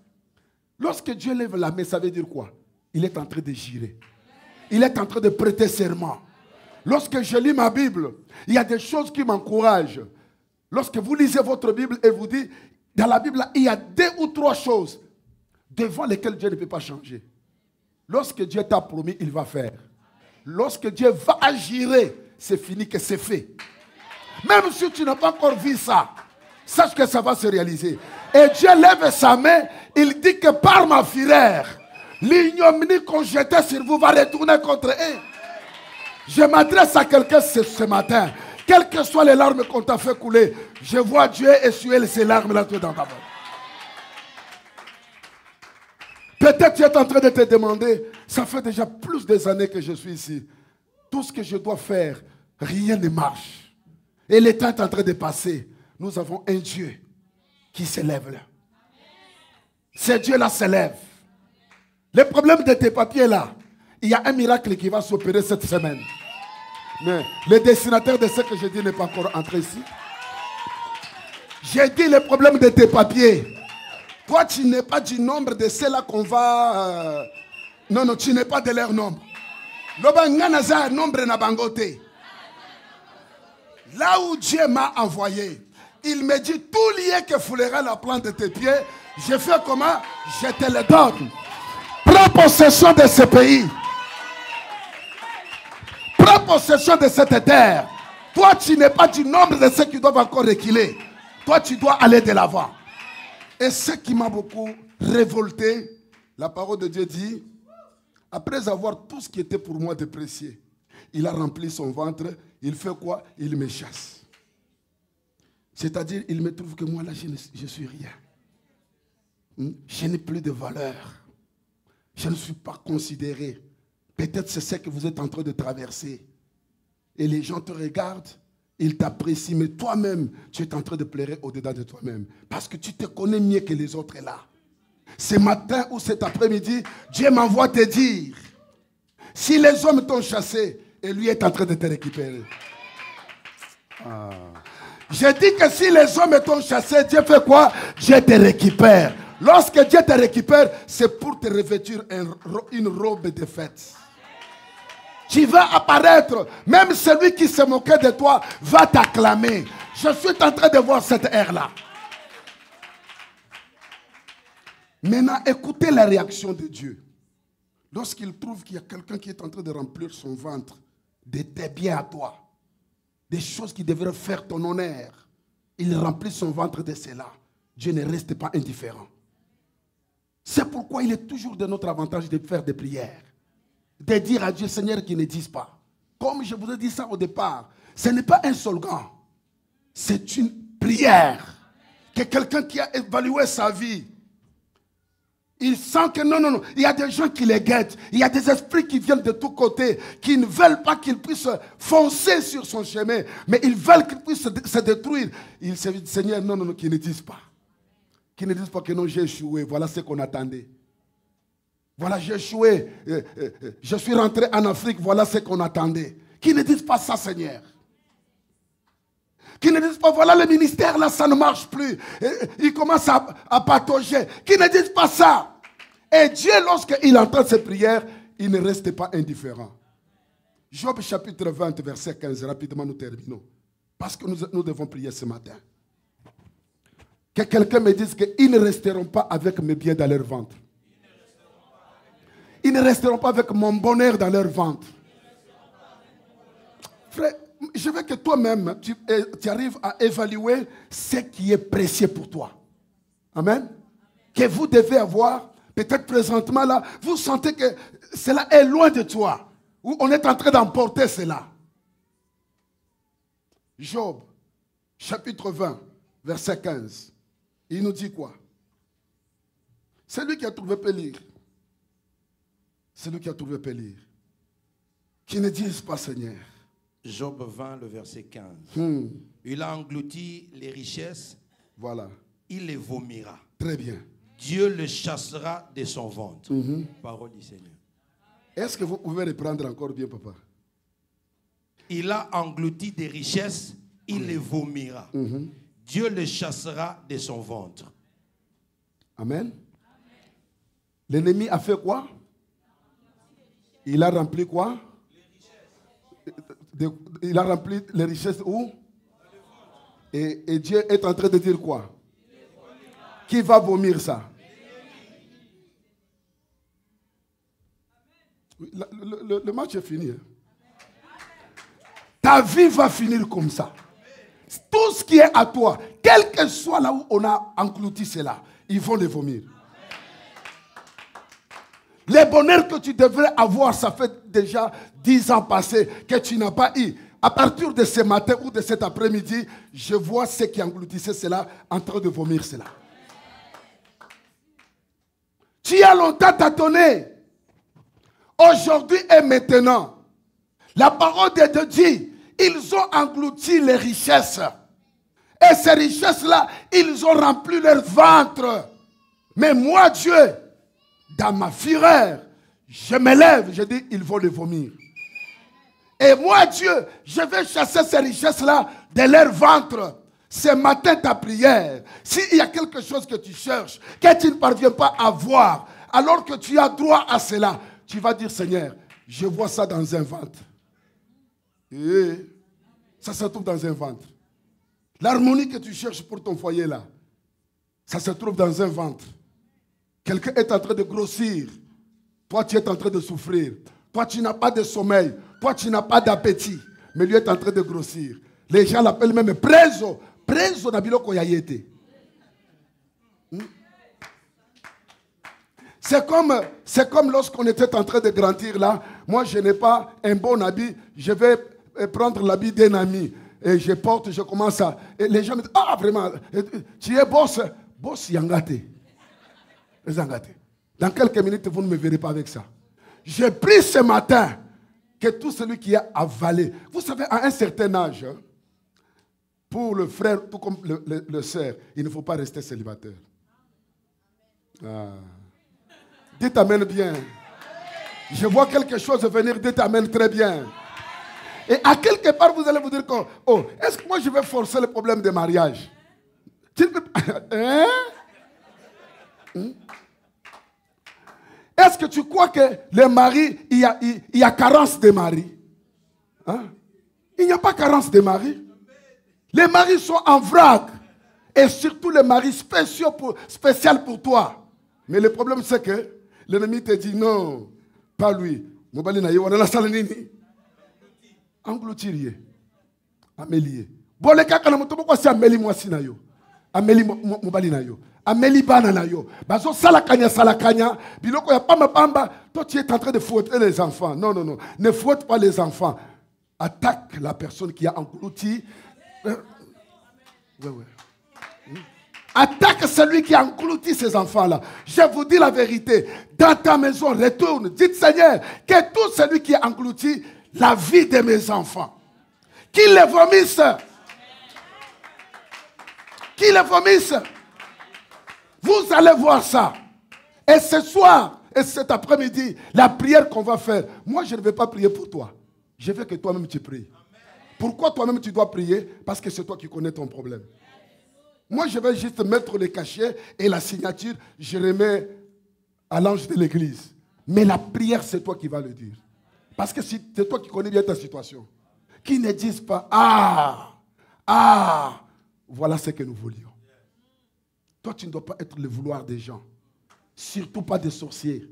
Lorsque Dieu lève la main, ça veut dire quoi? Il est en train de jurer. Il est en train de prêter serment. Lorsque je lis ma Bible, il y a des choses qui m'encouragent. Lorsque vous lisez votre Bible et vous dites, Dans la Bible, il y a 2 ou 3 choses devant lesquelles Dieu ne peut pas changer. Lorsque Dieu t'a promis, il va faire. Lorsque Dieu va agir, c'est fini que c'est fait. Même si tu n'as pas encore vu ça, sache que ça va se réaliser. Et Dieu lève sa main, il dit que par ma fureur, l'ignominie qu'on jetait sur vous va retourner contre eux. Je m'adresse à quelqu'un ce matin. Quelles que soient les larmes qu'on t'a fait couler, je vois Dieu essuyer ces larmes-là dans ta bouche. Peut-être tu es en train de te demander, ça fait déjà plus des années que je suis ici. Tout ce que je dois faire, rien ne marche. Et le temps est en train de passer. Nous avons un Dieu qui s'élève là. Ce Dieu-là s'élève. Le problème de tes papiers là, il y a un miracle qui va s'opérer cette semaine. Mais le destinataire de ce que je dis n'est pas encore entré ici. J'ai dit le problème de tes papiers. Toi, tu n'es pas du nombre de ceux-là qu'on va... Non, tu n'es pas de leur nombre. Là où Dieu m'a envoyé, il me dit, tout lié que foulera la plante de tes pieds, je fais comment? Je te le donne. Prends possession de ce pays. Prends possession de cette terre. Toi, tu n'es pas du nombre de ceux qui doivent encore reculer. Toi, tu dois aller de l'avant. Et ce qui m'a beaucoup révolté, la parole de Dieu dit, après avoir tout ce qui était pour moi de précieux, il a rempli son ventre, il fait quoi? Il me chasse. C'est-à-dire, il me trouve que moi là, je suis rien. Je n'ai plus de valeur. Je ne suis pas considéré. Peut-être c'est ce que vous êtes en train de traverser. Et les gens te regardent, ils t'apprécient, mais toi-même, tu es en train de pleurer au-dedans de toi-même. Parce que tu te connais mieux que les autres là. Ce matin ou cet après-midi, Dieu m'envoie te dire, si les hommes t'ont chassé, et lui est en train de te récupérer. Je dis que si les hommes t'ont chassé, Dieu fait quoi? Dieu te récupère. Lorsque Dieu te récupère, c'est pour te revêtir une robe de fête. Tu vas apparaître. Même celui qui se moquait de toi va t'acclamer. Je suis en train de voir cette ère-là. Maintenant, écoutez la réaction de Dieu. Lorsqu'il trouve qu'il y a quelqu'un qui est en train de remplir son ventre de tes biens à toi, des choses qui devraient faire ton honneur, il remplit son ventre de cela. Dieu ne reste pas indifférent. C'est pourquoi il est toujours de notre avantage de faire des prières. De dire à Dieu, Seigneur, qu'il ne dise pas. Comme je vous ai dit ça au départ, ce n'est pas un slogan. C'est une prière. Que quelqu'un qui a évalué sa vie, il sent que non, il y a des gens qui les guettent. Il y a des esprits qui viennent de tous côtés, qui ne veulent pas qu'il puisse foncer sur son chemin, mais ils veulent qu'il puisse se détruire. Il se dit, Seigneur, non, qu'ils ne disent pas. Qu'ils ne disent pas que non, j'ai échoué. Voilà ce qu'on attendait. Voilà, j'ai échoué. Je suis rentré en Afrique. Voilà ce qu'on attendait. Qu'ils ne disent pas ça, Seigneur. Qu'ils ne disent pas, voilà le ministère là, ça ne marche plus. Il commence à patauger. Qu'ils ne disent pas ça. Et Dieu, lorsqu'il entend ces prières, il ne reste pas indifférent. Job chapitre 20, verset 15. Rapidement, nous terminons. Parce que nous devons prier ce matin. Que quelqu'un me dise qu'ils ne resteront pas avec mes biens dans leur ventre. Ils ne resteront pas avec mon bonheur dans leur ventre. Frère, je veux que toi-même, tu arrives à évaluer ce qui est précieux pour toi. Amen. Que vous devez avoir, peut-être présentement là, vous sentez que cela est loin de toi. Ou on est en train d'emporter cela. Job, chapitre 20, verset 15. Il nous dit quoi? Celui qui a trouvé peut lire. Celui qui a trouvé peut lire. Qui ne dise pas Seigneur. Job 20, le verset 15. Il a englouti les richesses. Voilà. Il les vomira. Très bien. Dieu le chassera de son ventre. Parole du Seigneur. Est-ce que vous pouvez reprendre encore bien, papa? Il a englouti des richesses. Il les vomira. Dieu le chassera de son ventre. Amen. L'ennemi a fait quoi? Il a rempli quoi? Il a rempli les richesses où? Et Dieu est en train de dire quoi? qui va vomir ça. Le match est fini. Ta vie va finir comme ça. Tout ce qui est à toi, quel que soit là où on a englouti cela, ils vont les vomir. Les bonheurs que tu devrais avoir, ça fait déjà 10 ans passés que tu n'as pas eu. À partir de ce matin ou de cet après-midi, je vois ceux qui engloutissaient cela en train de vomir cela. Tu as longtemps tâtonné. Aujourd'hui et maintenant, la parole de Dieu dit, ils ont englouti les richesses. Et ces richesses-là, ils ont rempli leur ventre. Mais moi, Dieu, dans ma fureur, je me lève, je dis, ils vont les vomir. Et moi, Dieu, je vais chasser ces richesses-là de leur ventre. Ce matin, ta prière, s'il y a quelque chose que tu cherches, que tu ne parviens pas à voir, alors que tu as droit à cela, tu vas dire, Seigneur, je vois ça dans un ventre. Et ça se trouve dans un ventre. L'harmonie que tu cherches pour ton foyer là, ça se trouve dans un ventre. Quelqu'un est en train de grossir. Toi, tu es en train de souffrir. Toi, tu n'as pas de sommeil. Toi, tu n'as pas d'appétit. Mais lui est en train de grossir. Les gens l'appellent même preso. Preso na biloko ya yete. C'est comme lorsqu'on était en train de grandir là. Moi, je n'ai pas un bon habit. Je vais prendre l'habit d'un ami. Et je porte, je commence à... Et les gens me disent, ah vraiment, tu es boss. Boss Yangate. Dans quelques minutes, vous ne me verrez pas avec ça. J'ai pris ce matin que tout celui qui a avalé... Vous savez, à un certain âge, pour le frère, tout comme le sœur, il ne faut pas rester célibataire. Ah. Dites amen bien. Je vois quelque chose venir, dites amen très bien. Et à quelque part, vous allez vous dire que, oh, est-ce que moi je vais forcer le problème de mariage? Hein? Est-ce que tu crois que les maris, il y a carence de maris? Hein? Il n'y a pas carence de maris. Les maris sont en vrac. Et surtout les maris spéciaux spécial pour toi. Mais le problème c'est que l'ennemi te dit non, pas lui. Engloutir. Amélie. Bon, les cas, pourquoi c'est Amélie Moissi na yo? Amélie Mobali na yo. Amélie Bana na yo. Bazo salakanya. Biloko ya pamba. Toi, tu es en train de fouetter les enfants. Non, non, non. Ne fouette pas les enfants. Attaque la personne qui a englouti. Attaque celui qui a englouti ces enfants-là. Je vous dis la vérité. Dans ta maison, retourne. Dites, Seigneur, que tout celui qui a englouti la vie de mes enfants, qu'il les vomisse. Qu'il les vomisse. Vous allez voir ça. Et ce soir, et cet après-midi, la prière qu'on va faire, moi je ne vais pas prier pour toi. Je veux que toi-même tu pries. Pourquoi toi-même tu dois prier? Parce que c'est toi qui connais ton problème. Moi je vais juste mettre les cachets et la signature, je remets à l'ange de l'église. Mais la prière, c'est toi qui vas le dire. Parce que c'est toi qui connais bien ta situation. Qui ne disent pas, voilà ce que nous voulions. Toi, tu ne dois pas être le vouloir des gens. Surtout pas des sorciers.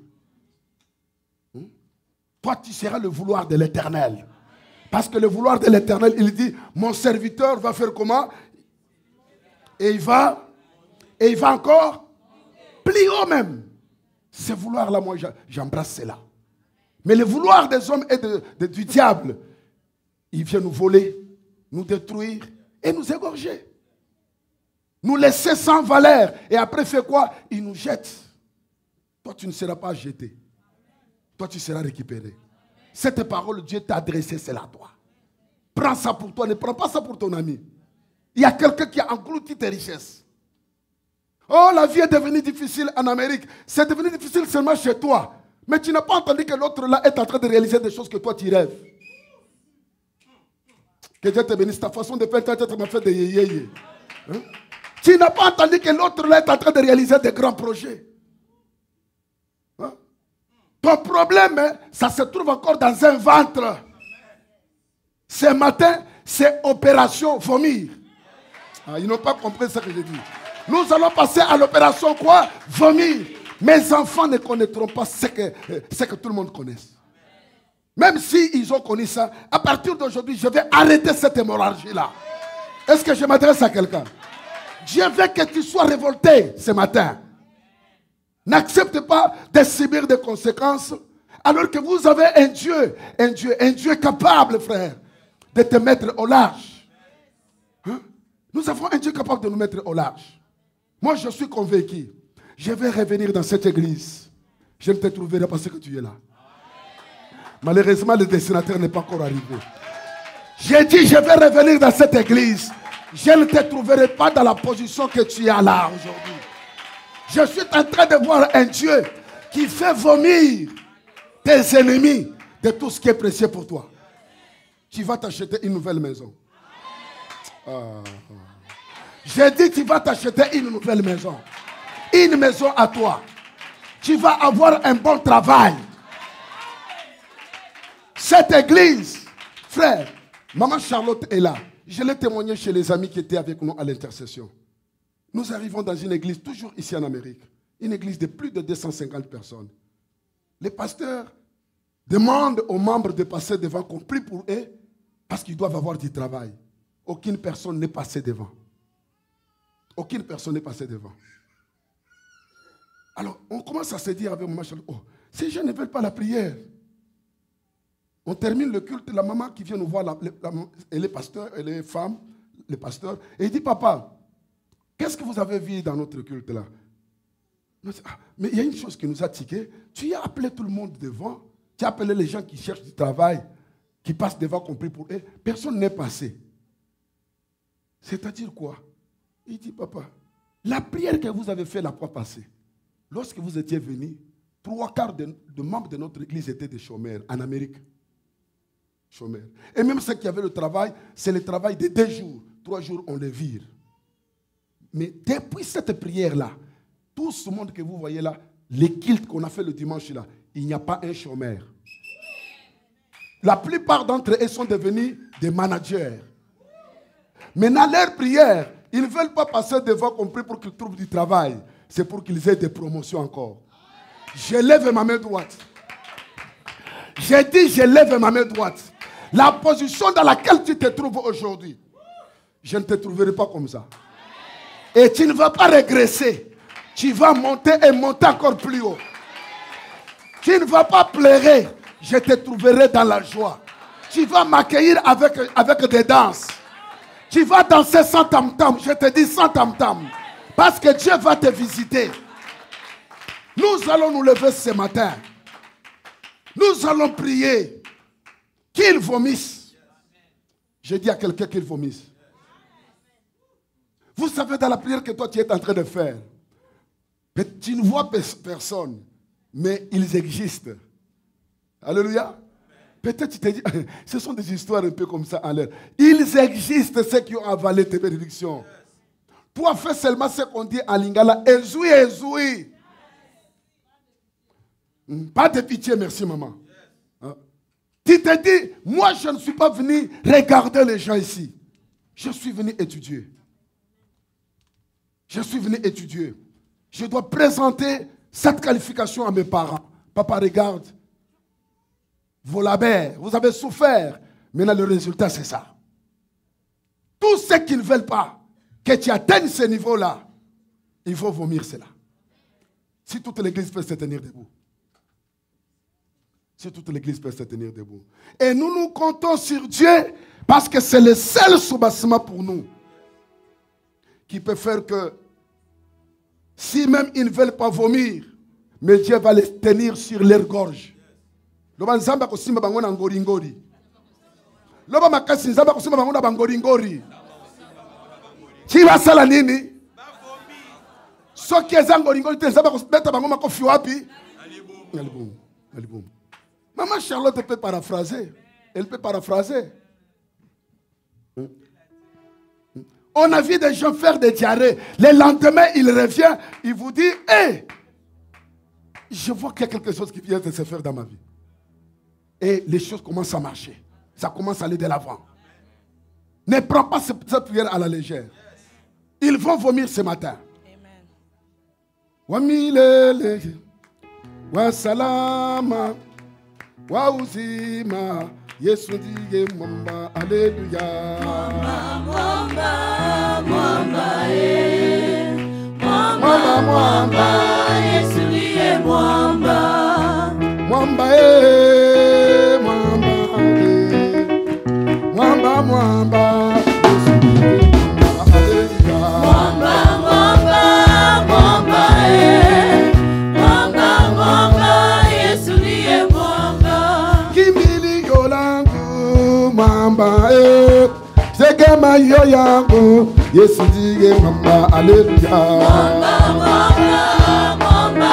Toi, tu seras le vouloir de l'Éternel. Parce que le vouloir de l'Éternel, il dit, mon serviteur va faire comment? Et il va encore plus haut même. Ce vouloir-là, moi, j'embrasse cela. Mais le vouloir des hommes et du diable, il vient nous voler, nous détruire et nous égorger. Nous laisser sans valeur. Et après, fait quoi? Il nous jette. Toi, tu ne seras pas jeté. Toi, tu seras récupéré. Cette parole, Dieu t'a adressée, c'est la toi. Prends ça pour toi, ne prends pas ça pour ton ami. Il y a quelqu'un qui a englouti tes richesses. Oh, la vie est devenue difficile en Amérique. C'est devenu difficile seulement chez toi. Mais tu n'as pas entendu que l'autre là est en train de réaliser des choses que toi tu rêves. Que Dieu te bénisse. Ta façon de faire peut-être m'a fait des yéyé. Hein? Tu n'as pas entendu que l'autre là est en train de réaliser des grands projets. Hein? Ton problème, hein, ça se trouve encore dans un ventre. Ce matin, c'est opération vomir. Ah, ils n'ont pas compris ce que je dis. Nous allons passer à l'opération quoi? Vomir. Mes enfants ne connaîtront pas ce que tout le monde connaît. Même s'ils ont connu ça, à partir d'aujourd'hui, je vais arrêter cette hémorragie-là. Est-ce que je m'adresse à quelqu'un? Dieu veut que tu sois révolté ce matin. N'accepte pas de subir des conséquences alors que vous avez un Dieu capable, frère, de te mettre au large. Hein? Nous avons un Dieu capable de nous mettre au large. Moi, je suis convaincu. Je vais revenir dans cette église. Je ne te trouverai pas parce que tu es là. Malheureusement, le destinateur n'est pas encore arrivé. J'ai dit, je vais revenir dans cette église. Je ne te trouverai pas dans la position que tu es là aujourd'hui. Je suis en train de voir un Dieu qui fait vomir tes ennemis de tout ce qui est précieux pour toi. Tu vas t'acheter une nouvelle maison. J'ai dit, tu vas t'acheter une nouvelle maison. Une maison à toi. Tu vas avoir un bon travail. Cette église, frère, maman Charlotte est là. Je l'ai témoigné chez les amis qui étaient avec nous à l'intercession. Nous arrivons dans une église, toujours ici en Amérique, une église de plus de 250 personnes. Les pasteurs demandent aux membres de passer devant, qu'on prie pour eux, parce qu'ils doivent avoir du travail. Aucune personne n'est passée devant. Aucune personne n'est passée devant. Alors, on commence à se dire avec maman Charlotte, oh, ces gens ne veulent pas la prière. On termine le culte, la maman qui vient nous voir, elle est pasteur, elle est femme, le pasteur, et il dit, papa, qu'est-ce que vous avez vu dans notre culte là? Mais il y a une chose qui nous a tiqué. Tu as appelé tout le monde devant, tu as appelé les gens qui cherchent du travail, qui passent devant, compris pour eux. Personne n'est passé. C'est-à-dire quoi? Il dit, papa, la prière que vous avez faite la fois passée, lorsque vous étiez venus, 3/4 de membres de notre église étaient des chômeurs en Amérique. Chômeurs. Et même ceux qui avaient le travail, c'est le travail de 2 jours. 3 jours, on les vire. Mais depuis cette prière-là, tout ce monde que vous voyez là, les cultes qu'on a fait le dimanche là, il n'y a pas un chômeur. La plupart d'entre eux sont devenus des managers. Maintenant, leur prière, ils ne veulent pas passer devant compris pour qu'ils trouvent du travail. C'est pour qu'ils aient des promotions encore. Je lève ma main droite. J'ai dit, je lève ma main droite. La position dans laquelle tu te trouves aujourd'hui, je ne te trouverai pas comme ça. Et tu ne vas pas régresser. Tu vas monter et monter encore plus haut. Tu ne vas pas pleurer. Je te trouverai dans la joie. Tu vas m'accueillir avec des danses. Tu vas danser sans tam-tam. Je te dis sans tam-tam. Parce que Dieu va te visiter. Nous allons nous lever ce matin. Nous allons prier qu'il vomisse. Je dis à quelqu'un qu'il vomisse. Vous savez, dans la prière que toi tu es en train de faire, tu ne vois personne, mais ils existent. Alléluia. Peut-être tu te dis, ce sont des histoires un peu comme ça en l'air. Ils existent, ceux qui ont avalé tes bénédictions. Toi, fais seulement ce qu'on dit en lingala. Ezoui, ezoui. Pas de pitié, merci maman. Tu te dis, moi je ne suis pas venu regarder les gens ici. Je suis venu étudier. Je suis venu étudier. Je dois présenter cette qualification à mes parents. Papa, regarde. Vos labeurs, vous avez souffert. Maintenant, le résultat, c'est ça. Tous ceux qui ne veulent pas que tu atteignes ce niveau-là, il faut vomir cela. Si toute l'église peut se tenir debout. Si toute l'église peut se tenir debout. Et nous comptons sur Dieu parce que c'est le seul soubassement pour nous qui peut faire que si même ils ne veulent pas vomir, mais Dieu va les tenir sur leur gorge. Loba nzamba kosimba bango na ngori ngori. Loba makasi nzamba kosimba bango na bangori ngori. Chi basala nini? Soki ezangori ngori te nzamba kosbeta bango makofi wapi? Alibum. Alibum. Maman Charlotte peut paraphraser. Elle peut paraphraser. On a vu des gens faire des diarrhées. Le lendemain, il revient, il vous dit, hé, je vois qu'il y a quelque chose qui vient de se faire dans ma vie. Et les choses commencent à marcher. Ça commence à aller de l'avant. Ne prends pas cette prière à la légère. Ils vont vomir ce matin. wa milele, wa salama, wa uzima. Yesu ndiye mwamba, haleluya. Mwamba, mwamba, mwamba, mwamba, Yesu ndiye mwamba. Mwamba, mwamba, mwamba, mwamba, Yesu ndiye mwamba, haleluya. Mwamba, mwamba, mwamba, mwamba, mwamba, Yesu ndiye mwamba. Kimbilio langu, mwamba, tegemeo yangu, Yesu ndiye mwamba, haleluya. Mwamba, mwamba, mwamba,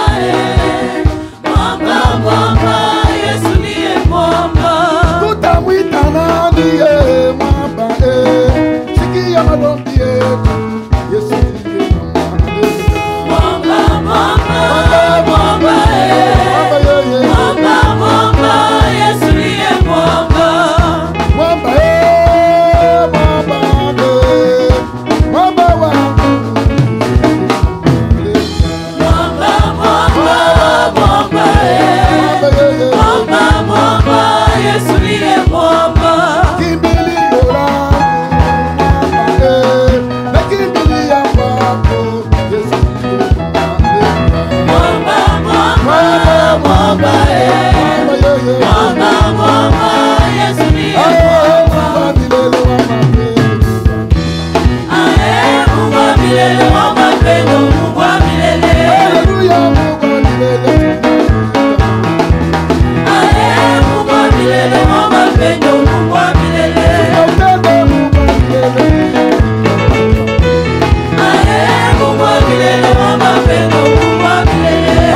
mwamba, mwamba, Yesu ndiye mwamba. Tutamwita nani, mwamba, sikia maombi yetu, Yesu ndiye mwamba, haleluya. Mwamba, mwamba, mwamba, mwamba, mwamba, Yesu ndiye mwamba. Mwamba, mwamba, mwamba wangu, Mwamba, mwamba, mwamba, mwamba, mwamba, Yesu ndiye mwamba. kimbilio langu, nakimbilia kwako, Yesu ndiye mwamba, Mwamba, mwamba, mwamba, mwamba, mwamba, Yesu ndiye mwamba. Mungu wa milele wa mapendo, Mungu wa milele. Mungu wa milele wa mapendo, Mungu wa milele. Mungu wa milele wa mapendo, Mungu wa milele.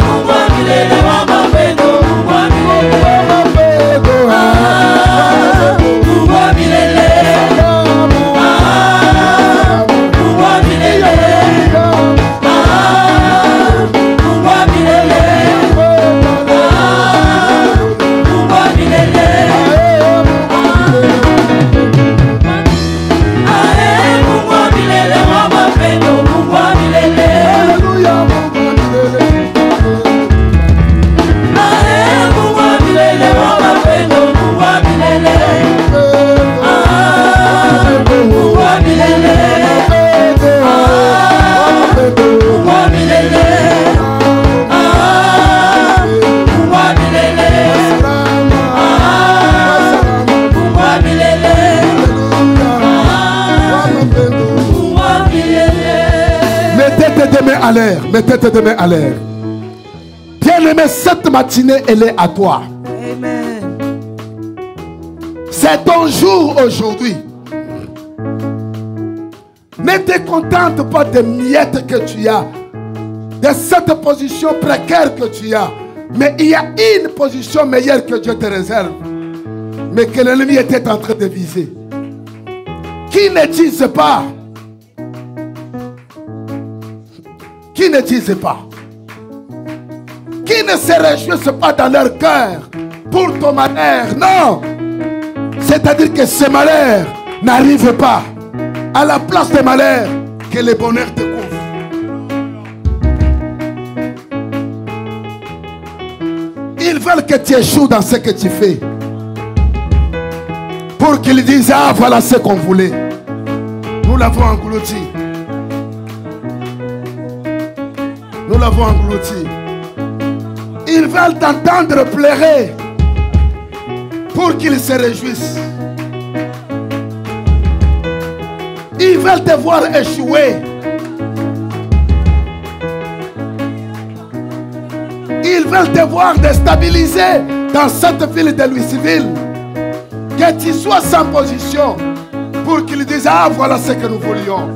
Mungu wa milele wa mapendo, Mungu wa milele. Mungu wa milele. Mungu wa milele. Mungu wa milele. Mungu wa milele. Mungu wa milele wa mapendo, Mungu wa milele. Mungu wa milele wa mapendo, Mungu wa milele. Mungu wa milele. Mungu wa milele. Mungu wa milele. Mungu wa milele. Mungu wa milele. Mettez tes mains à l'air, mettez tes mains à l'air. Bien-aimé, cette matinée, elle est à toi. Amen. C'est ton jour aujourd'hui. Ne te contente pas des miettes que tu as, de cette position précaire que tu as. Mais il y a une position meilleure que Dieu te réserve, mais que l'ennemi était en train de viser. Qui ne disent pas, qui ne disent pas, qui ne se réjouissent pas dans leur cœur pour ton malheur. Non, c'est-à-dire que ce malheur n'arrive pas. À la place des malheurs, que le bonheur te couvre. Ils veulent que tu échoues dans ce que tu fais, pour qu'ils disent: ah, voilà ce qu'on voulait. Nous l'avons englouti. Nous l'avons englouti. Ils veulent t'entendre pleurer pour qu'ils se réjouissent. Ils veulent te voir échouer. Ils veulent te voir déstabilisé dans cette ville de Louisville. Que tu sois sans position pour qu'ils disent: ah, voilà ce que nous voulions.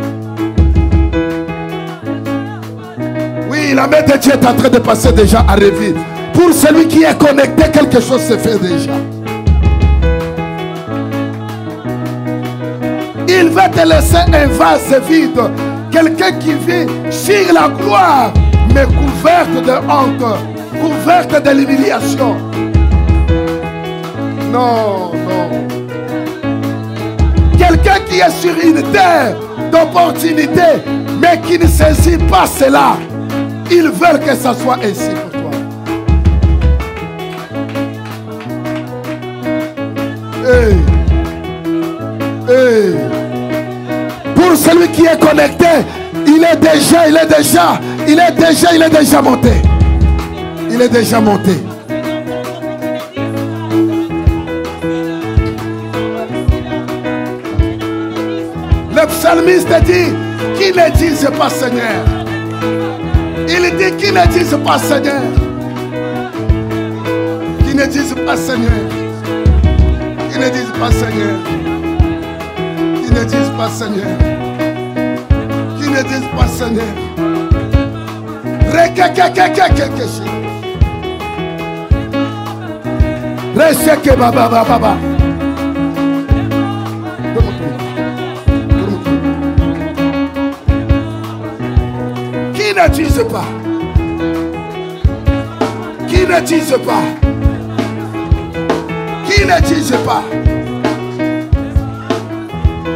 Oui, la main de Dieu est en train de passer déjà à revue. Pour celui qui est connecté, quelque chose se fait déjà. Il va te laisser un vase vide. Quelqu'un qui vit sur la gloire, mais couverte de honte, couverte de l'humiliation. Non, non. quelqu'un qui est sur une terre d'opportunité, mais qui ne saisit pas cela. Ils veulent que ça soit ainsi pour toi. Hey. Hey. Pour celui qui est connecté, il est déjà monté. Il est déjà monté. Le psalmiste dit, qui ne dise pas Seigneur. Il dit, qui ne dise pas Seigneur. Qui ne dise pas Seigneur. Qui ne dise pas Seigneur. Qui ne dise pas Seigneur. Qui ne dise pas Seigneur. Reste baba baba. Qui ne dise pas. Qui ne dise pas. Qui ne dise pas.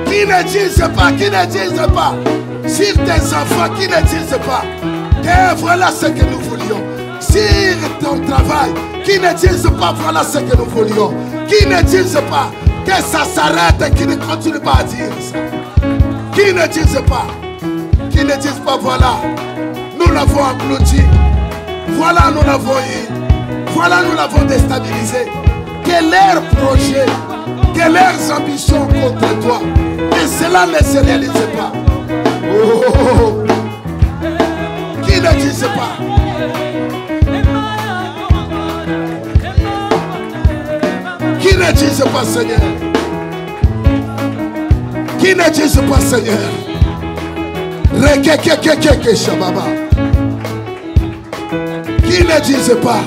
Qui ne dise pas. Qui ne dise pas. Sur tes enfants, qui ne disent pas que voilà ce que nous voulions. Sur ton travail, qui ne disent pas voilà ce que nous voulions. Qui ne disent pas que ça s'arrête et qui ne continue pas à dire ça. Qui ne disent pas. Qui ne disent pas voilà. Nous l'avons applaudi. Voilà, nous l'avons eu. Voilà, nous l'avons déstabilisé. Que leurs projets, que leurs ambitions contre toi, que cela ne se réalise pas. Oh. Qui ne dise pas. Qui ne dise pas Seigneur. Qui ne dise pas Seigneur. Qui ne dise pas.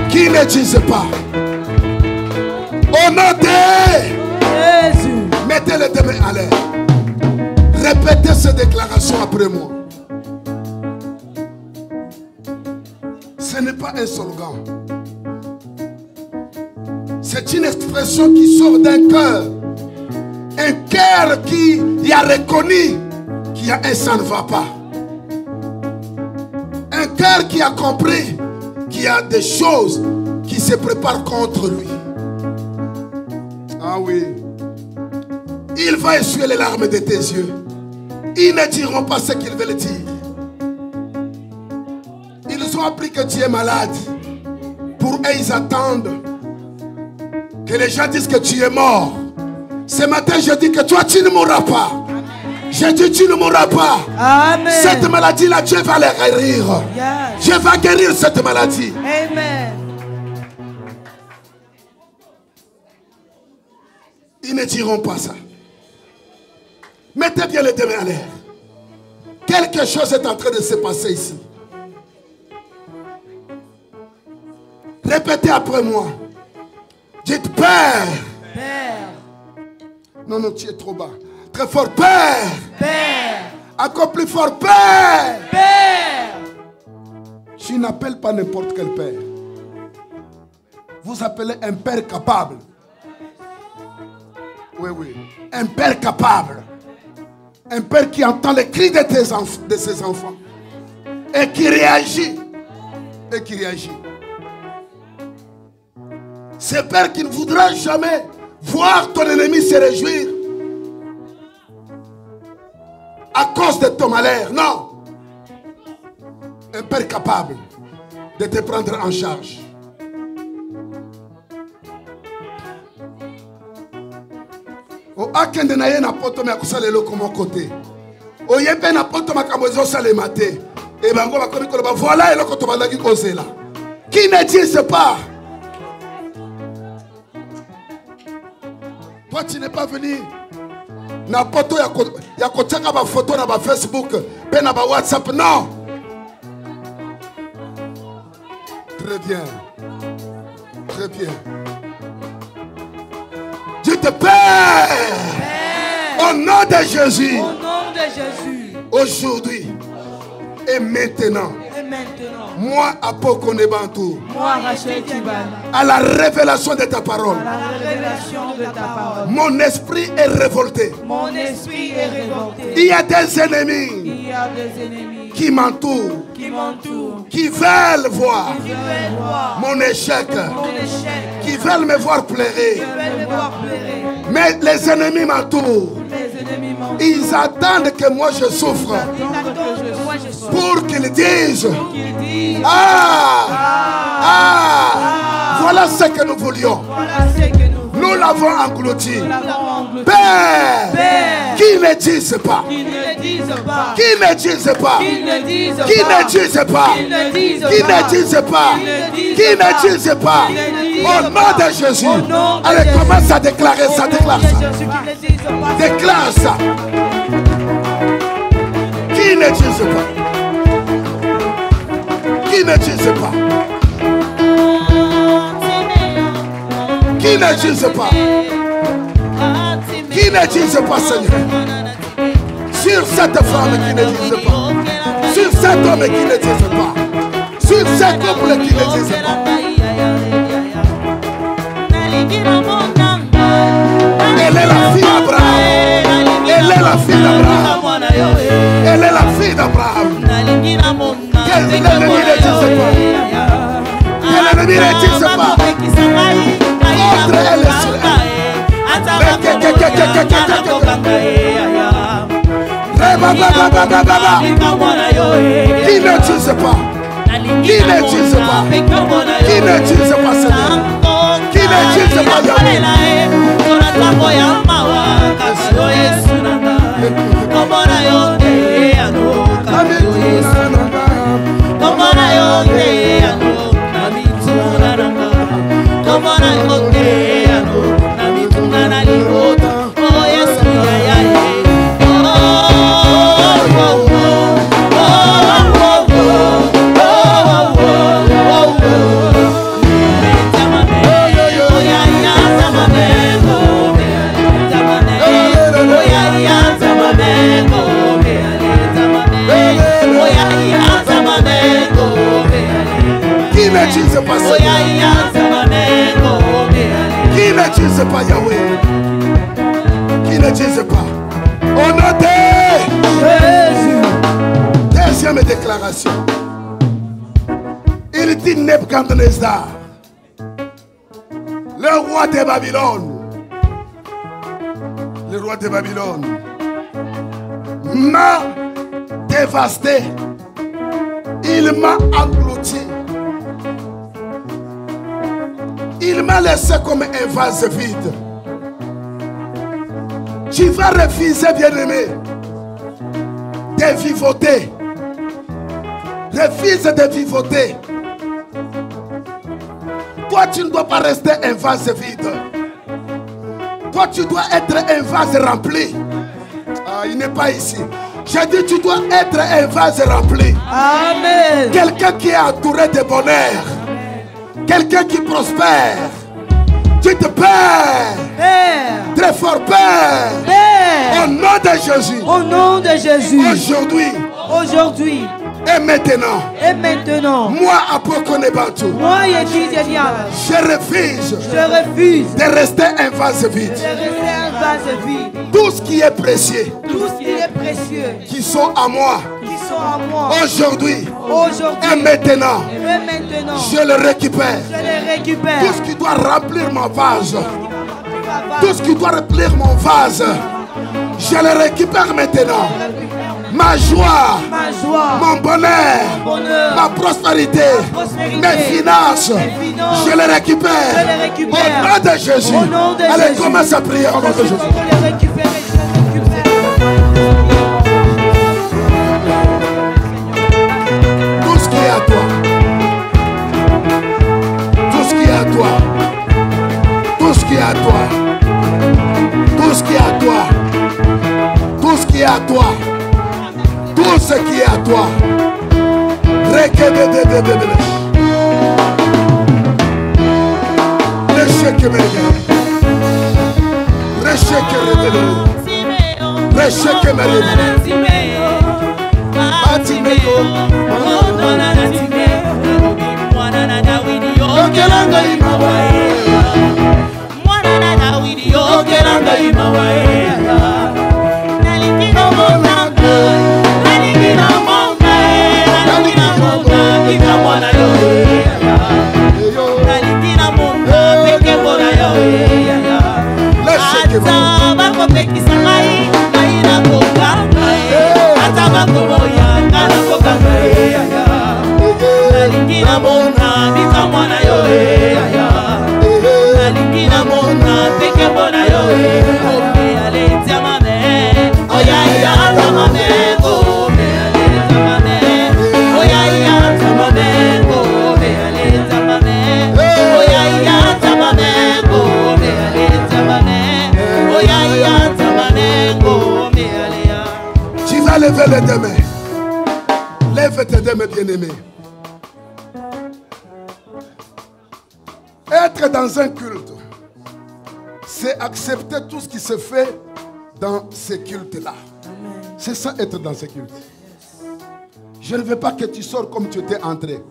Qui ne dise pas. Au nom de Jésus. Mettez les deux mains à l'air. Répétez ces déclarations après moi. Ce n'est pas un slogan. C'est une expression qui sort d'un cœur. Un cœur qui a reconnu qu'il y a un ça ne va pas. Un cœur qui a compris qu'il y a des choses qui se préparent contre lui. Ah oui. Il va essuyer les larmes de tes yeux. Ils ne diront pas ce qu'ils veulent dire. Ils ont appris que tu es malade. Pour eux, ils attendent que les gens disent que tu es mort. Ce matin, je dis que toi, tu ne mourras pas. Je dis tu ne mourras pas. Amen. Cette maladie-là, Dieu va la guérir. Yes. Dieu va guérir cette maladie. Amen. Ils ne diront pas ça. Mettez bien les deux mains à l'air. Quelque chose est en train de se passer ici. Répétez après moi. Dites Père. Père. Non, non, tu es trop bas. Très fort, Père. Père. Encore plus fort, Père. Père. Tu n'appelles pas n'importe quel Père. Vous appelez un Père capable. Oui, oui. Un Père capable. Un Père qui entend les cris de ses enfants. Et qui réagit. Et qui réagit. C'est Père qui ne voudra jamais voir ton ennemi se réjouir à cause de ton malheur. Non. Un Père capable de te prendre en charge. O akende na ye na poto me akusalelo komo côté. O yebe na poto makambozo salema te. Et bango bakomi ko ba voilà eloko to bandaki kozela. Qui ne dit pas. Toi tu n'es pas venu na poto ya kochaka ba photo na ba Facebook, pe na ba WhatsApp, non. Très bien. Très bien. Dieu te Père. Au nom de Jésus. Au nom de Jésus. Aujourd'hui et maintenant. maintenant. Moi, Apoko Nebantou. Moi, Rachel Tibana. À la révélation de ta parole. À la révélation de ta parole. Mon esprit est révolté. Mon esprit est révolté. Il y a des ennemis. Il y a des ennemis Qui m'entourent. qui m'entourent. Qui veulent voir. Qui veulent voir Mon échec. mon échec. Qui veulent me voir pleurer. Qui veulent me voir pleurer. Mais les ennemis m'entourent. Les ennemis m'entourent. Ils attendent que moi je souffre. Ils attendent que moi je sois. Pour qu'ils disent. Qu'ils disent. Voilà ce que nous voulions. Voilà ce que nous l'avons englouti. Nous l'avons englouti. Père, qui ne disent pas. Qui ne disent pas. Qui ne disent pas. Qui ne disent pas. Qui ne disent pas. Qui ne disent Qui ne disent pas. Qui ne disent pas. Au nom de Jésus. Allez, commence à déclarer ça. Déclare ça. Déclare ça. Qui ne disent pas. Qui ne disent pas. Qui ne disent pas. Qui ne disent pas, Seigneur. Sur cette femme qui ne disent pas. Sur cet homme qui ne disent pas. Sur ce couple qui ne disent pas. Elle est la fille d'Abraham. Elle est la fille d'Abraham. Elle est la fille d'Abraham. Que l'ennemi ne dise pas. Que l'ennemi ne dise pas. Contre elle est sur elle. Qui ne dise pas. Qui ne dise pas. Qui ne dise pas, Seigneur. Qui ne dise pas, Qui ne dise pas Yahweh. Qui ne dise pas. Au nom de Jésus. Deuxième déclaration. Il dit Nebuchadnezzar, le roi de Babylone. Le roi de Babylone m'a dévasté. Il m'a englouti. Il m'a laissé comme un vase vide. Tu vas refuser, bien-aimé, de vivoter. Refuse de vivoter. Toi, tu ne dois pas rester un vase vide. Toi, tu dois être un vase rempli. Ah, il n'est pas ici. J'ai dit, tu dois être un vase rempli. Amen. Quelqu'un qui est entouré de bonheur. Quelqu'un qui prospère. Dites Père. Père. Très fort Père. Père. Au nom de Jésus. Au nom de Jésus. Aujourd'hui. Aujourd'hui. Et maintenant. Et maintenant. Moi, Apoko Nebantou. Moi, Yedidiana. Je refuse. Je refuse. De rester un vase vide. De rester un vase vide. Tout ce qui est précieux. Tout ce qui est précieux. Qui sont à moi. Qui sont à moi. Aujourd'hui. Aujourd'hui. Et maintenant. Et maintenant. Je le récupère. Je le récupère. Tout ce qui doit remplir mon vase. Tout ce qui doit remplir mon vase. Je le récupère maintenant. Ma joie, mon bonheur, ma prospérité, mes finances, je les récupère. Au nom de Jésus. Allez, commence à prier au nom de Jésus. Tout ce qui est à toi. Tout ce qui est à toi. Tout ce qui est à toi. Tout ce qui est à toi. Tout ce qui est à toi. Tout ce qui est à toi. yokelanga imawa mwana na Dawidi yokelanga imawa nalikina monanga nalikina monga ika mwana yo nalikina monga peke mwana yo ata bakopekisa ngai ngai nakokanga ata bakoboya ngai nakokanga nalikina monga ika mwana yo nalikina monga peke mwana yo aleti amame oya ya amame ome aleti amame oya ya amame ome aleti amame oya ya amame ome aleti amame oya ya amame ome alea. Tu vas lever les deux mains. Lève tes deux mains, bien-aimés. Être dans un culte, c'est accepter tout ce qui se fait dans ces cultes-là. C'est ça, être dans ces cultes. Je ne veux pas que tu sors comme tu étais entré.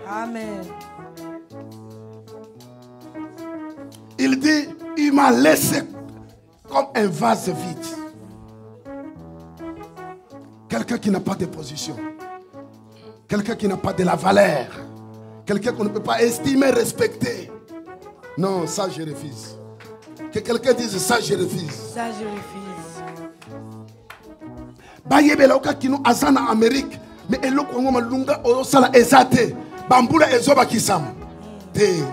Amen. Il dit, il m'a laissé comme un vase vide. Quelqu'un qui n'a pas de position. Quelqu'un qui n'a pas de la valeur. Quelqu'un qu'on ne peut pas estimer, respecter. Non, ça je refuse. Que quelqu'un dise ça je refuse. Ça je refuse. Bayebela oka kinu azana Amérique, mais eloko ngoma lunga osala ezate. Bambula ezoba kisam.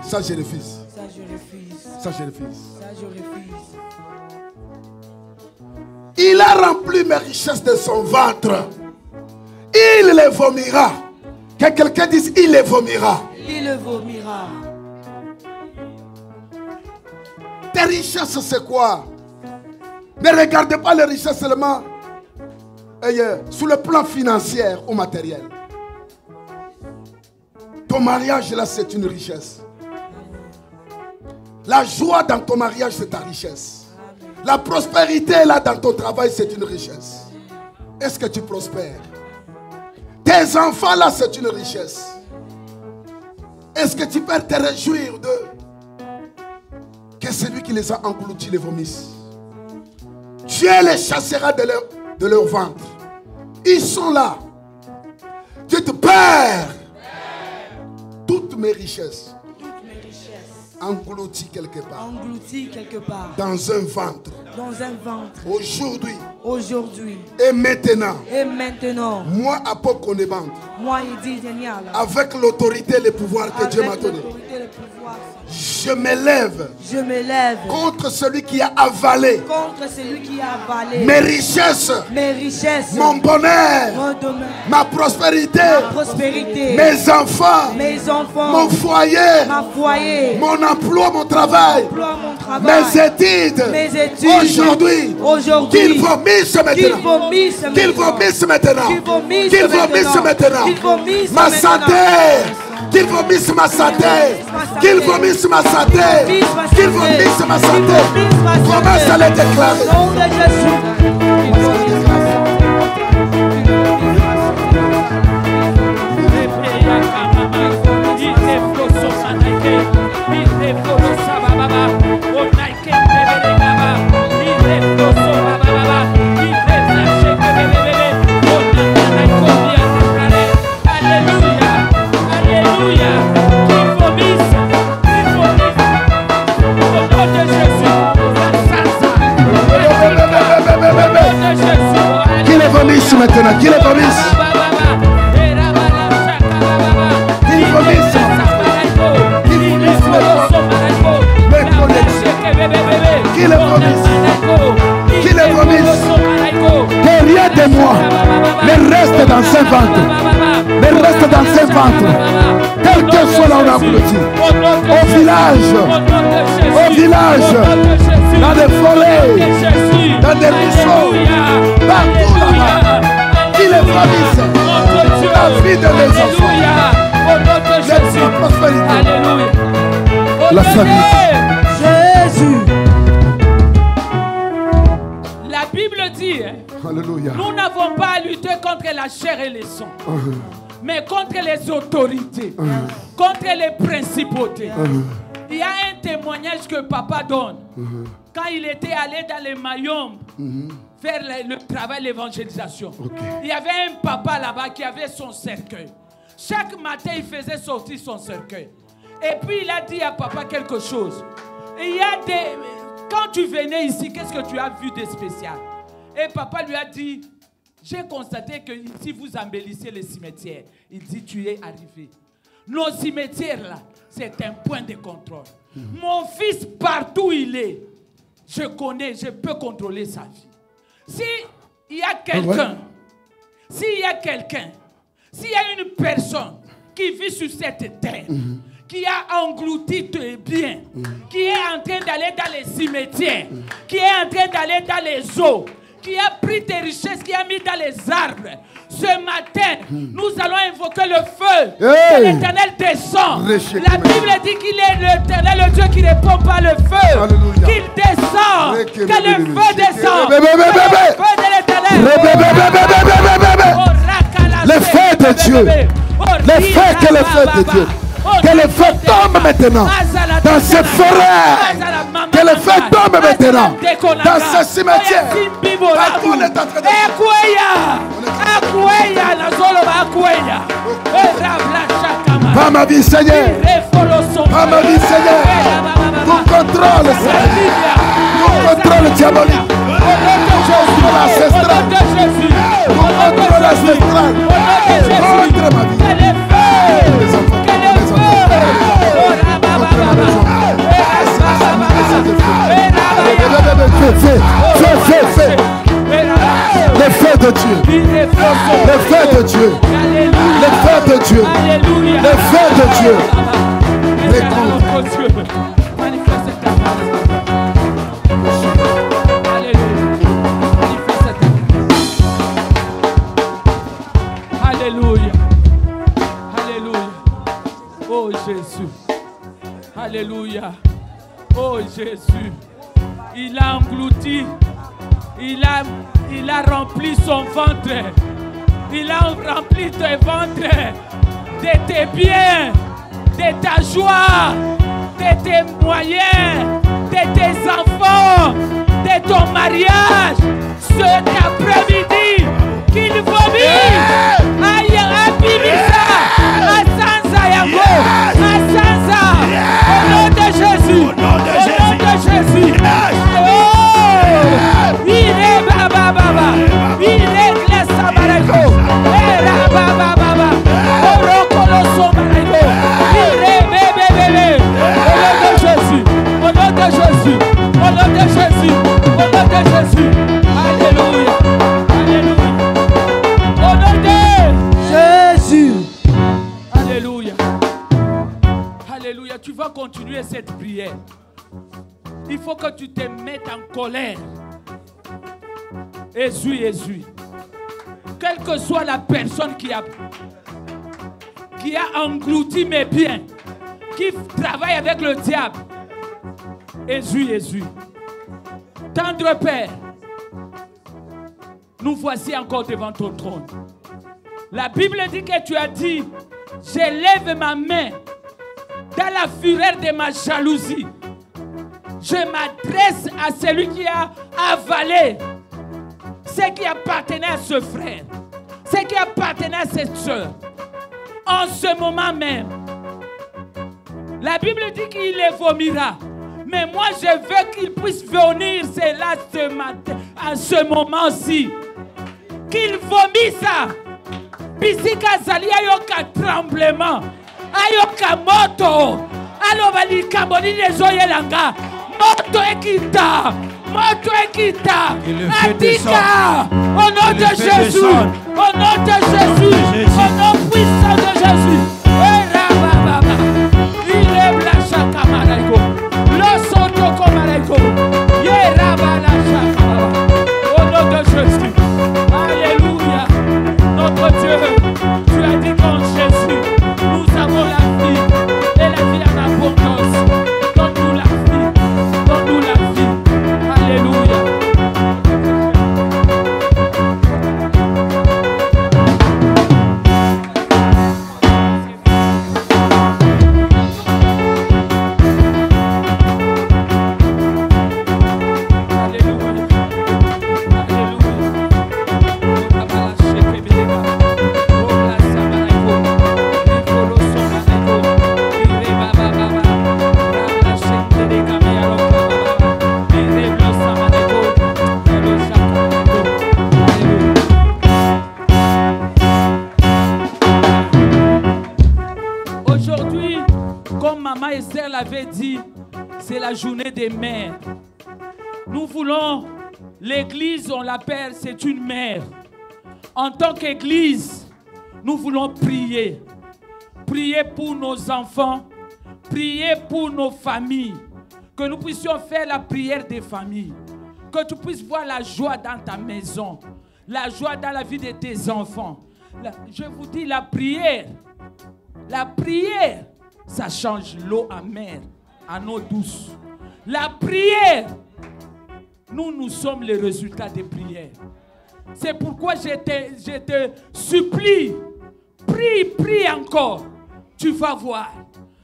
Ça je refuse. Ça je refuse. Ça je refuse. Ça je refuse. Il a rempli mes richesses de son ventre. Il les vomira. Que quelqu'un dise il les vomira. Il le vomira. Tes richesses, c'est quoi? Ne regardez pas les richesses seulement sous le plan financier ou matériel. Ton mariage, là, c'est une richesse. La joie dans ton mariage, c'est ta richesse. La prospérité, là, dans ton travail, c'est une richesse. Est-ce que tu prospères? Tes enfants, là, c'est une richesse. Est-ce que tu peux te réjouir d'eux? Que celui qui les a engloutis les vomisse. Dieu les chassera de leur ventre. Ils sont là. Dieu te perd toutes mes richesses. Englouti quelque part. Englouti quelque part. Dans un ventre. Dans un ventre. Aujourd'hui. Aujourd'hui. Et maintenant. Et maintenant. Moi, à Pokoneband. Moi, il dit génial. Avec l'autorité et le pouvoir que Dieu m'a donné. Je m'élève. Je m'élève. Contre celui qui a avalé. Contre celui qui a avalé. Mes richesses. Mes richesses. Mon bonheur. Mon domaine. Ma prospérité. Ma prospérité. Mes enfants. Mes enfants. Mon foyer. Ma foyer. Mon emploi, mon travail. Mon travail. Mes études. Mes études. Aujourd'hui. Aujourd'hui. Qu'ils vomissent maintenant. Qu'ils vomissent maintenant. Qu'ils vomissent maintenant. Qu'ils vomissent Qu'ils vomissent maintenant. Qu'ils vomissent Ma maintenant. santé. Qu'ils vomissent ma santé. Qu'ils vomissent ma santé. Qu'ils vomissent ma santé. Commence à les déclarer. Au nom de Jésus. Qui les vomisse maintenant? Qui les vomisse? Qui les vomisse? Qui vomisse mes connexions? Qui les vomisse? Qui les vomisse? Que rien de moi ne reste dans ce ventre. Ne reste dans ce ventre. Quel que soit là où on a englouti. Au village. Au village. Dans des forêts. Dans des ruisseaux. Partout là-bas. Qui les vomisse? La vie de mes enfants. La prospérité. La famille. Jésus. La Bible dit, Alléluia. nous n'avons pas à lutter contre la chair et le sang. mais contre les autorités, contre les principautés. Il y a un témoignage que papa donne. Quand il était allé dans les Mayombe faire le travail d'évangélisation. Il y avait un papa là-bas qui avait son cercueil. Chaque matin, il faisait sortir son cercueil. Et puis, il a dit à papa quelque chose. Il y a des... Quand tu venais ici, qu'est-ce que tu as vu de spécial? Et papa lui a dit, j'ai constaté que ici, vous embellissez les cimetières. Il dit, tu es arrivé. Nos cimetières, là, c'est un point de contrôle. Mon fils, partout où il est, je connais, je peux contrôler sa vie. S'il y a quelqu'un, s'il y a une personne qui vit sur cette terre, qui a englouti tes biens, qui est en train d'aller dans les cimetières, qui est en train d'aller dans les eaux, qui a pris tes richesses, qui a mis dans les arbres, ce matin, nous allons invoquer le feu. Que l'Éternel descend. La Bible dit qu'il est l'Éternel, le Dieu qui ne répond pas le feu. Qu'il descend. Que le feu descend. Le feu de l'Éternel. Le feu de Dieu. Le feu, que le feu de Dieu. Que le feu tombe maintenant dans ces forêts. Que le feu tombe maintenant dans ces cimetières. Partout on est en train de... Pas ma vie, Seigneur. Pas ma vie, Seigneur. Tout contrôle, Seigneur. Tout contrôle diabolique. Tout contrôle ancestral. Tout contrôle ancestral. Contre ma vie. Les enfants. Le feu de Dieu. Le feu de Dieu. Le feu de Dieu. Le feu de Dieu. Alléluia. Alléluia. Oh Jésus. Alléluia. Oh Jésus. Il a englouti. Il a rempli son ventre. Il a rempli tes ventres de tes biens, de ta joie, de tes moyens, de tes enfants, de ton mariage. Cet après-midi, qu'il vomit à Bibisa, à Sansa Yango, à Sansa, au nom de Jésus, au nom de Jésus. Oh, il est baba baba, il est glassa barago, et la baba baba, orokolo somarego, il est bébé bébé, au nom de Jésus, au nom de Jésus, au nom de Jésus, au nom de Jésus. Alléluia, alléluia, au nom de Jésus. Alléluia, alléluia. Tu vas continuer cette prière. Il faut que tu te mettes en colère. Essuie. Quelle que soit la personne qui a englouti mes biens, qui travaille avec le diable, essuie. Tendre Père, nous voici encore devant ton trône. La Bible dit que tu as dit, j'élève ma main dans la fureur de ma jalousie. Je m'adresse à celui qui a avalé ce qui appartenait à ce frère, ce qui appartenait à cette soeur. En ce moment même, la Bible dit qu'il les vomira. Mais moi, je veux qu'il puisse venir, c'est là ce matin, à ce moment-ci. Qu'il vomisse ça. Bisika zali ayoka tremblement. Ayoka moto. Alobali kaboni nezoyelanga. Moto ekita. Moto ekita. Atika. Au nom de Jésus. Au nom de Jésus. Au nom puissant de Jésus. Il est blancha kamaraiko. Losoto kamaraiko. Yeraba la chakaba. Au nom de Jésus. Alléluia. Notre Dieu, tu as dit qu'en Jésus, nous avons la vie et la vie en abondance. Donne-nous la vie. Donne-nous la vie. Alléluia. Esther l'avait dit, c'est la journée des mères. Nous voulons, l'église, on l'appelle, c'est une mère. En tant qu'église, nous voulons prier. Prier pour nos enfants, prier pour nos familles. Que nous puissions faire la prière des familles. Que tu puisses voir la joie dans ta maison. La joie dans la vie de tes enfants. Je vous dis, la prière, ça change l'eau amère en eau douce. La prière, nous sommes les résultats des prières. C'est pourquoi je te supplie, prie encore. Tu vas voir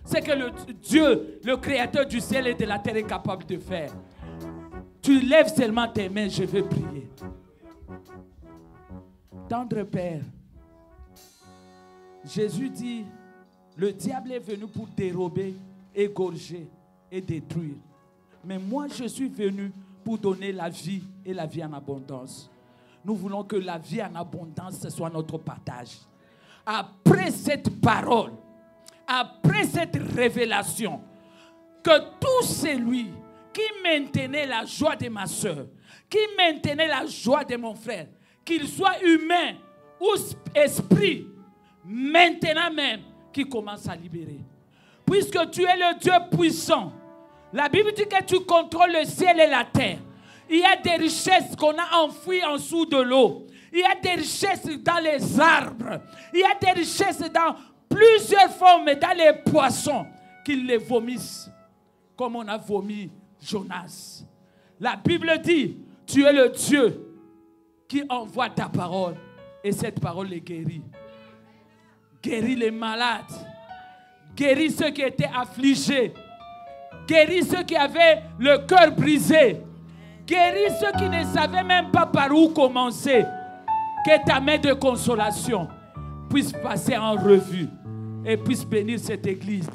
ce que Dieu, le créateur du ciel et de la terre, est capable de faire. Tu lèves seulement tes mains, je vais prier. Tendre Père, Jésus dit, le diable est venu pour dérober, égorger et détruire. Mais moi, je suis venu pour donner la vie et la vie en abondance. Nous voulons que la vie en abondance, ce soit notre partage. Après cette parole, après cette révélation, que tout celui qui maintenait la joie de ma soeur, qui maintenait la joie de mon frère, qu'il soit humain ou esprit, maintenant même, qui commence à libérer. Puisque tu es le Dieu puissant, la Bible dit que tu contrôles le ciel et la terre. Il y a des richesses qu'on a enfouies en dessous de l'eau. Il y a des richesses dans les arbres. Il y a des richesses dans plusieurs formes, dans les poissons, qu'ils les vomissent, comme on a vomi Jonas. La Bible dit, tu es le Dieu qui envoie ta parole, et cette parole les guérit. Guéris les malades, guéris ceux qui étaient affligés, guéris ceux qui avaient le cœur brisé, guéris ceux qui ne savaient même pas par où commencer. Que ta main de consolation puisse passer en revue et puisse bénir cette église,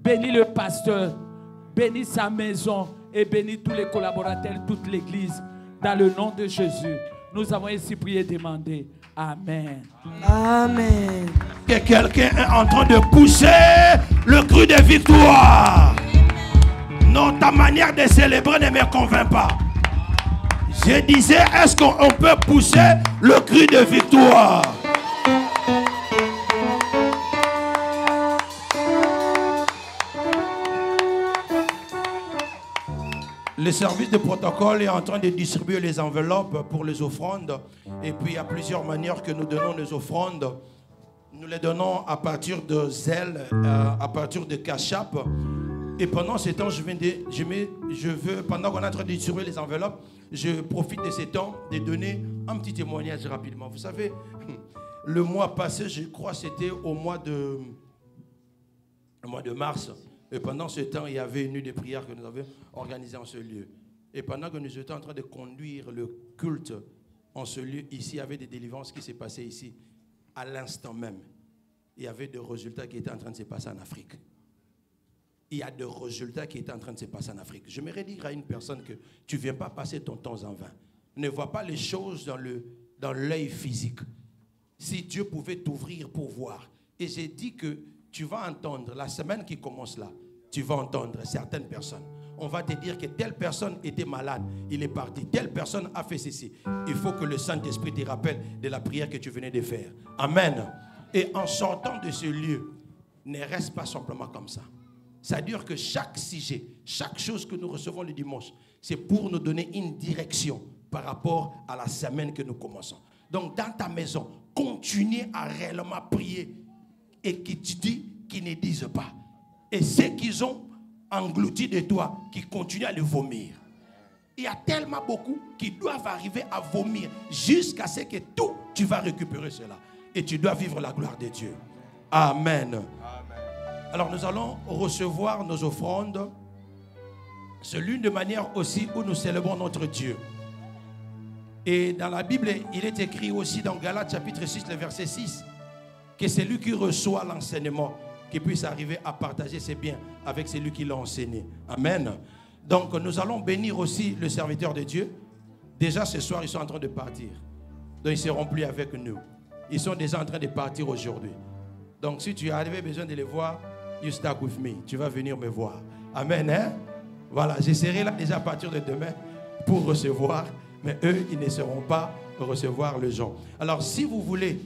bénir le pasteur, bénir sa maison et bénir tous les collaborateurs, toute l'église, dans le nom de Jésus. Nous avons ainsi prié et demandé. Amen. Amen. Que quelqu'un est en train de pousser le cri de victoire. Non, ta manière de célébrer ne me convainc pas. Je disais, est-ce qu'on peut pousser le cri de victoire? Le service de protocole est en train de distribuer les enveloppes pour les offrandes. Et puis, il y a plusieurs manières que nous donnons les offrandes. Nous les donnons à partir de Zelle, à partir de Cash App. Et pendant ce temps, pendant qu'on est en train de distribuer les enveloppes, je profite de ce temps de donner un petit témoignage rapidement. Vous savez, le mois passé, je crois, c'était au mois de mars. Et pendant ce temps, il y avait une nuit de prière que nous avions organisée en ce lieu. Et pendant que nous étions en train de conduire le culte en ce lieu, ici, il y avait des délivrances qui s'est passées ici. À l'instant même, il y avait des résultats qui étaient en train de se passer en Afrique. Il y a des résultats qui étaient en train de se passer en Afrique. J'aimerais dire à une personne que tu ne viens pas passer ton temps en vain. Ne vois pas les choses dans l'œil physique. Si Dieu pouvait t'ouvrir pour voir. Et j'ai dit que tu vas entendre, la semaine qui commence là, tu vas entendre certaines personnes. On va te dire que telle personne était malade, il est parti. Telle personne a fait ceci. Il faut que le Saint-Esprit te rappelle de la prière que tu venais de faire. Amen. Et en sortant de ce lieu, ne reste pas simplement comme ça. C'est-à-dire que chaque sujet, chaque chose que nous recevons le dimanche, c'est pour nous donner une direction par rapport à la semaine que nous commençons. Donc, dans ta maison, continue à réellement prier et qui te dit qu'ils ne disent pas. Et ceux qu'ils ont englouti de toi, qui continuent à le vomir. Il y a tellement beaucoup qui doivent arriver à vomir jusqu'à ce que tout, tu vas récupérer cela. Et tu dois vivre la gloire de Dieu. Amen. Alors nous allons recevoir nos offrandes. C'est l'une des manières aussi où nous célébrons notre Dieu. Et dans la Bible, il est écrit aussi dans Galates chapitre 6, le verset 6, que c'est lui qui reçoit l'enseignement, qui puisse arriver à partager ses biens avec celui qui l'a enseigné. Amen. Donc nous allons bénir aussi le serviteur de Dieu. Déjà ce soir, ils sont en train de partir. Donc ils ne seront plus avec nous. Ils sont déjà en train de partir aujourd'hui. Donc si tu avais besoin de les voir, you stuck with me. Tu vas venir me voir. Amen, hein? Voilà, je serai là déjà à partir de demain pour recevoir, mais eux, ils ne seront pas recevoir le gens. Alors, si vous voulez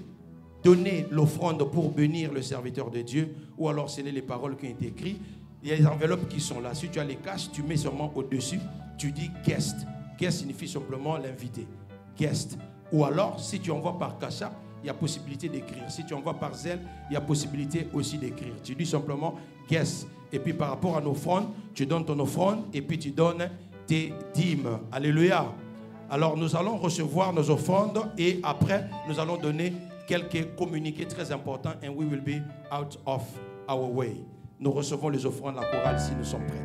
donner l'offrande pour bénir le serviteur de Dieu, ou alors sceller les paroles qui ont été écrites, il y a les enveloppes qui sont là. Si tu as les cash, tu mets seulement au-dessus, tu dis guest. Guest signifie simplement l'invité. Guest. Ou alors, si tu envoies par Cash App, il y a possibilité d'écrire. Si tu envoies par Zelle, il y a possibilité aussi d'écrire. Tu dis simplement guest. Et puis par rapport à nos offrandes, tu donnes ton offrande et puis tu donnes tes dîmes. Alléluia. Alors nous allons recevoir nos offrandes et après nous allons donner quelques communiqués très importants and we will be out of our way. Nous recevons les offrandes de la chorale si nous sommes prêts.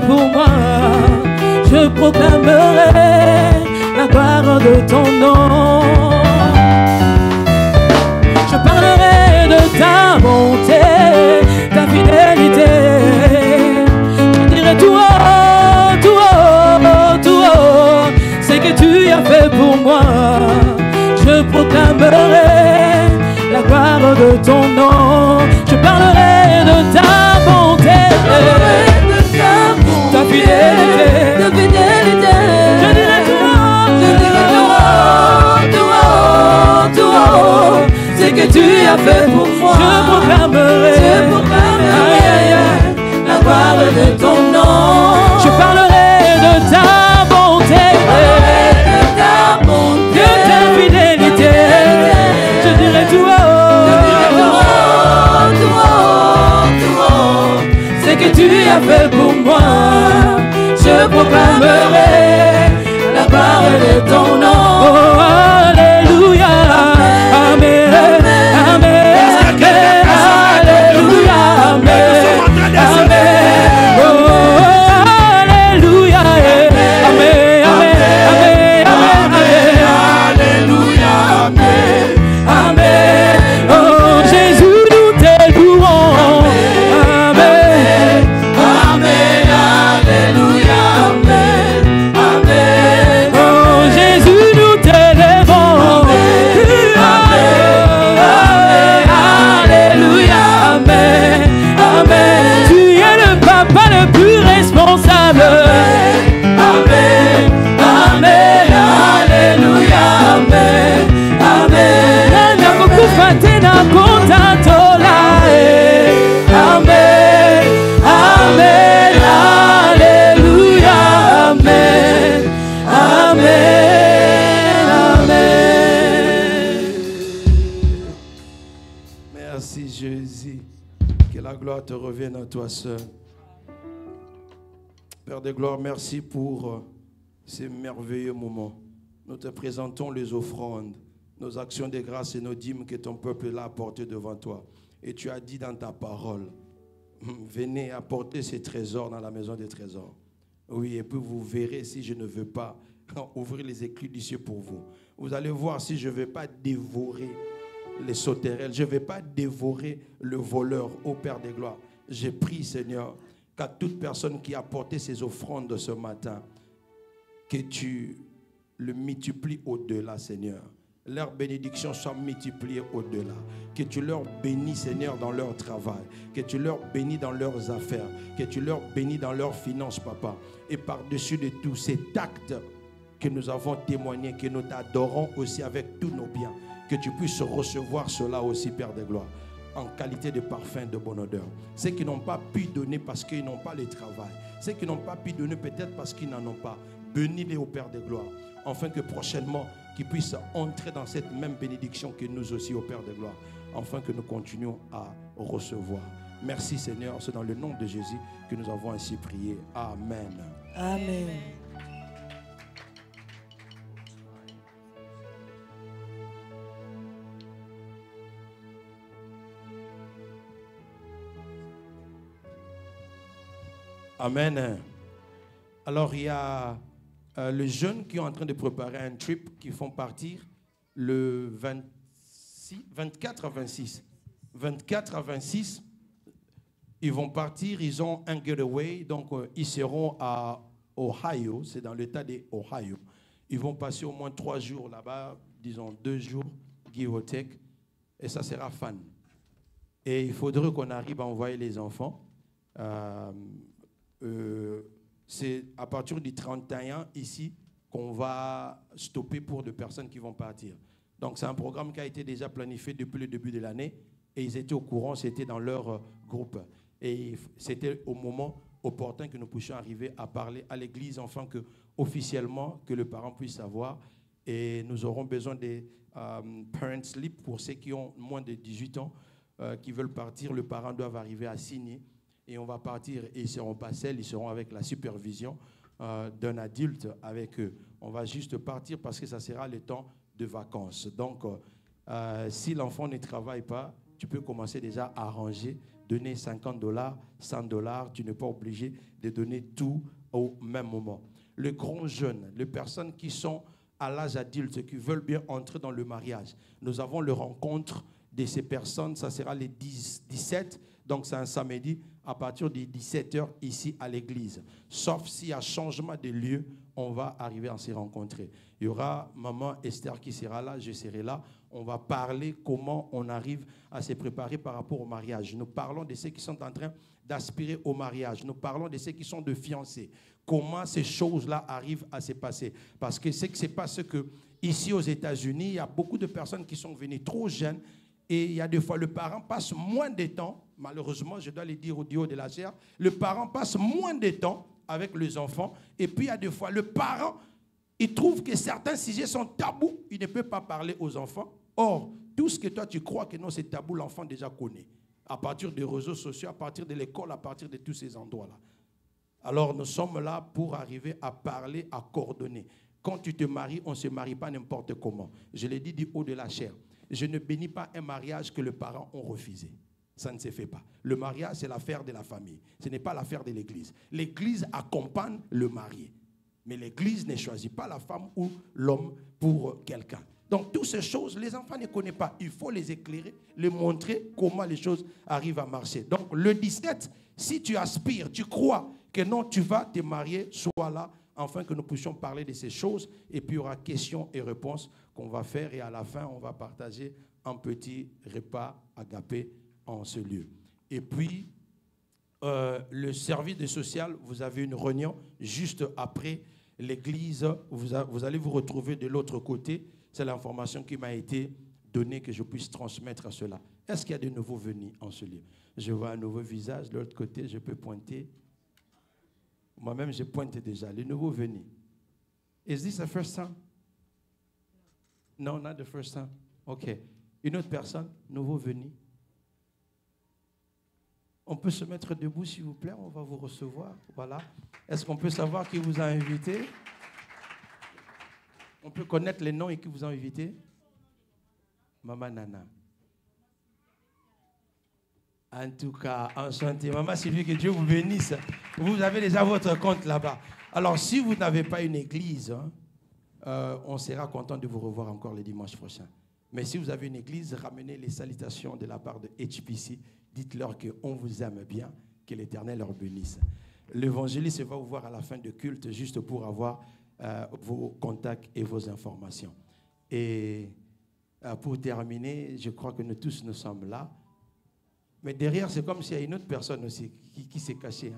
Pour moi, je proclamerai la gloire de ton nom. Je parlerai de ta bonté, ta fidélité. Je dirai tout haut, tout haut, tout haut, c'est que tu as fait pour moi. Je proclamerai la gloire de ton nom. Je parlerai de ta bonté, ta fidélité, ta fidélité. Je dirai tout haut, tout haut, tout haut, c'est que tu as fait pour moi. Je proclamerai la gloire de ton nom. Je parlerai de ta bonté, de ta fidélité. Je dirai tout haut, c'est que tu as fait pour moi. Je proclamerai la gloire de ton nom. Oh, alléluia, amen, amen, alléluia, amen, amen, oh, alléluia, amen, amen, amen, alléluia, amen, amen, oh Jésus, nous te louons, amen, amen, alléluia. Merci Jésus. Que la gloire te revienne à toi seul. Père de gloire, merci pour ces merveilleux moments. Nous te présentons les offrandes, nos actions de grâce et nos dîmes que ton peuple a apportées devant toi. Et tu as dit dans ta parole, venez apporter ces trésors dans la maison des trésors. Oui, et puis vous verrez si je ne veux pas ouvrir les écluses du ciel pour vous. Vous allez voir si je ne vais pas dévorer les sauterelles, je ne vais pas dévorer le voleur, ô Père de gloire. Je prie, Seigneur, qu'à toute personne qui a apporté ses offrandes ce matin, que tu le multiplies au-delà, Seigneur. Leurs bénédictions soient multipliées au-delà. Que tu leur bénis, Seigneur, dans leur travail. Que tu leur bénis dans leurs affaires. Que tu leur bénis dans leurs finances, Papa. Et par-dessus de tout cet acte que nous avons témoigné, que nous t'adorons aussi avec tous nos biens, que tu puisses recevoir cela aussi, Père de gloire, en qualité de parfum de bonne odeur. Ceux qui n'ont pas pu donner parce qu'ils n'ont pas le travail. Ceux qui n'ont pas pu donner peut-être parce qu'ils n'en ont pas. Bénis-les au Père de gloire, afin que prochainement, qu'ils puissent entrer dans cette même bénédiction que nous aussi au Père de gloire, afin que nous continuions à recevoir. Merci Seigneur, c'est dans le nom de Jésus que nous avons ainsi prié. Amen. Amen. Amen. Alors, il y a les jeunes qui sont en train de préparer un trip qui font partir le 24 à 26. 24 à 26, ils vont partir, ils ont un getaway, donc ils seront à Ohio, c'est dans l'état d'Ohio. Ils vont passer au moins 3 jours là-bas, disons 2 jours, give or take, et ça sera fun. Et il faudrait qu'on arrive à envoyer les enfants. C'est à partir du 31 ici qu'on va stopper pour des personnes qui vont partir. Donc c'est un programme qui a été déjà planifié depuis le début de l'année et ils étaient au courant, c'était dans leur groupe. Et c'était au moment opportun que nous puissions arriver à parler à l'église, afin que officiellement que le parent puisse savoir. Et nous aurons besoin des parent slip pour ceux qui ont moins de 18 ans qui veulent partir. Le parent doit arriver à signer et on va partir et ils ne seront pas seuls, ils seront avec la supervision d'un adulte avec eux. On va juste partir parce que ça sera le temps de vacances. Donc, si l'enfant ne travaille pas, tu peux commencer déjà à arranger, donner $50, $100. Tu n'es pas obligé de donner tout au même moment. Les grands jeunes, les personnes qui sont à l'âge adulte, qui veulent bien entrer dans le mariage, nous avons le rencontre de ces personnes. Ça sera les 17, donc c'est un samedi, à partir des 17h ici à l'église. Sauf s'il y a changement de lieu, on va arriver à se rencontrer. Il y aura maman Esther qui sera là, je serai là. On va parler comment on arrive à se préparer par rapport au mariage. Nous parlons de ceux qui sont en train d'aspirer au mariage. Nous parlons de ceux qui sont de fiancés. Comment ces choses-là arrivent à se passer. Parce que ce qui se passe, c'est que ici aux États-Unis, il y a beaucoup de personnes qui sont venues trop jeunes. Et il y a des fois, le parent passe moins de temps, malheureusement, je dois le dire au haut de la chair, le parent passe moins de temps avec les enfants. Et puis, il y a des fois, le parent, il trouve que certains sujets sont tabous, il ne peut pas parler aux enfants. Or, tout ce que toi, tu crois que non, c'est tabou, l'enfant déjà connaît. À partir des réseaux sociaux, à partir de l'école, à partir de tous ces endroits-là. Alors, nous sommes là pour arriver à parler, à coordonner. Quand tu te maries, on ne se marie pas n'importe comment. Je l'ai dit du haut de la chair. Je ne bénis pas un mariage que les parents ont refusé. Ça ne se fait pas. Le mariage, c'est l'affaire de la famille. Ce n'est pas l'affaire de l'Église. L'Église accompagne le marié. Mais l'Église ne choisit pas la femme ou l'homme pour quelqu'un. Donc, toutes ces choses, les enfants ne connaissent pas. Il faut les éclairer, les montrer comment les choses arrivent à marcher. Donc, le 17, si tu aspires, tu crois que non, tu vas te marier, sois là, afin que nous puissions parler de ces choses. Et puis, il y aura questions et réponses qu'on va faire. Et à la fin, on va partager un petit repas agapé en ce lieu. Et puis, le service de social, vous avez une réunion juste après l'église. Vous allez vous retrouver de l'autre côté. C'est l'information qui m'a été donnée que je puisse transmettre à cela. Est-ce qu'il y a de nouveaux venus en ce lieu? Je vois un nouveau visage. De l'autre côté, je peux pointer. Moi-même, je pointe déjà. Les nouveaux venus. Is this the first time? No, not the first time. OK. Une autre personne, nouveau venu. On peut se mettre debout, s'il vous plaît. On va vous recevoir. Voilà. Est-ce qu'on peut savoir qui vous a invité? On peut connaître les noms et qui vous a invité? Maman Nana. En tout cas, enchanté. Maman Sylvie, que Dieu vous bénisse. Vous avez déjà votre compte là-bas. Alors, si vous n'avez pas une église, on sera content de vous revoir encore le dimanche prochain. Mais si vous avez une église, ramenez les salutations de la part de HPC. Dites-leur qu'on vous aime bien, que l'Éternel leur bénisse. L'évangéliste va vous voir à la fin du culte, juste pour avoir vos contacts et vos informations. Et pour terminer, je crois que nous tous nous sommes là. Mais derrière, c'est comme s'il y a une autre personne aussi qui s'est cachée.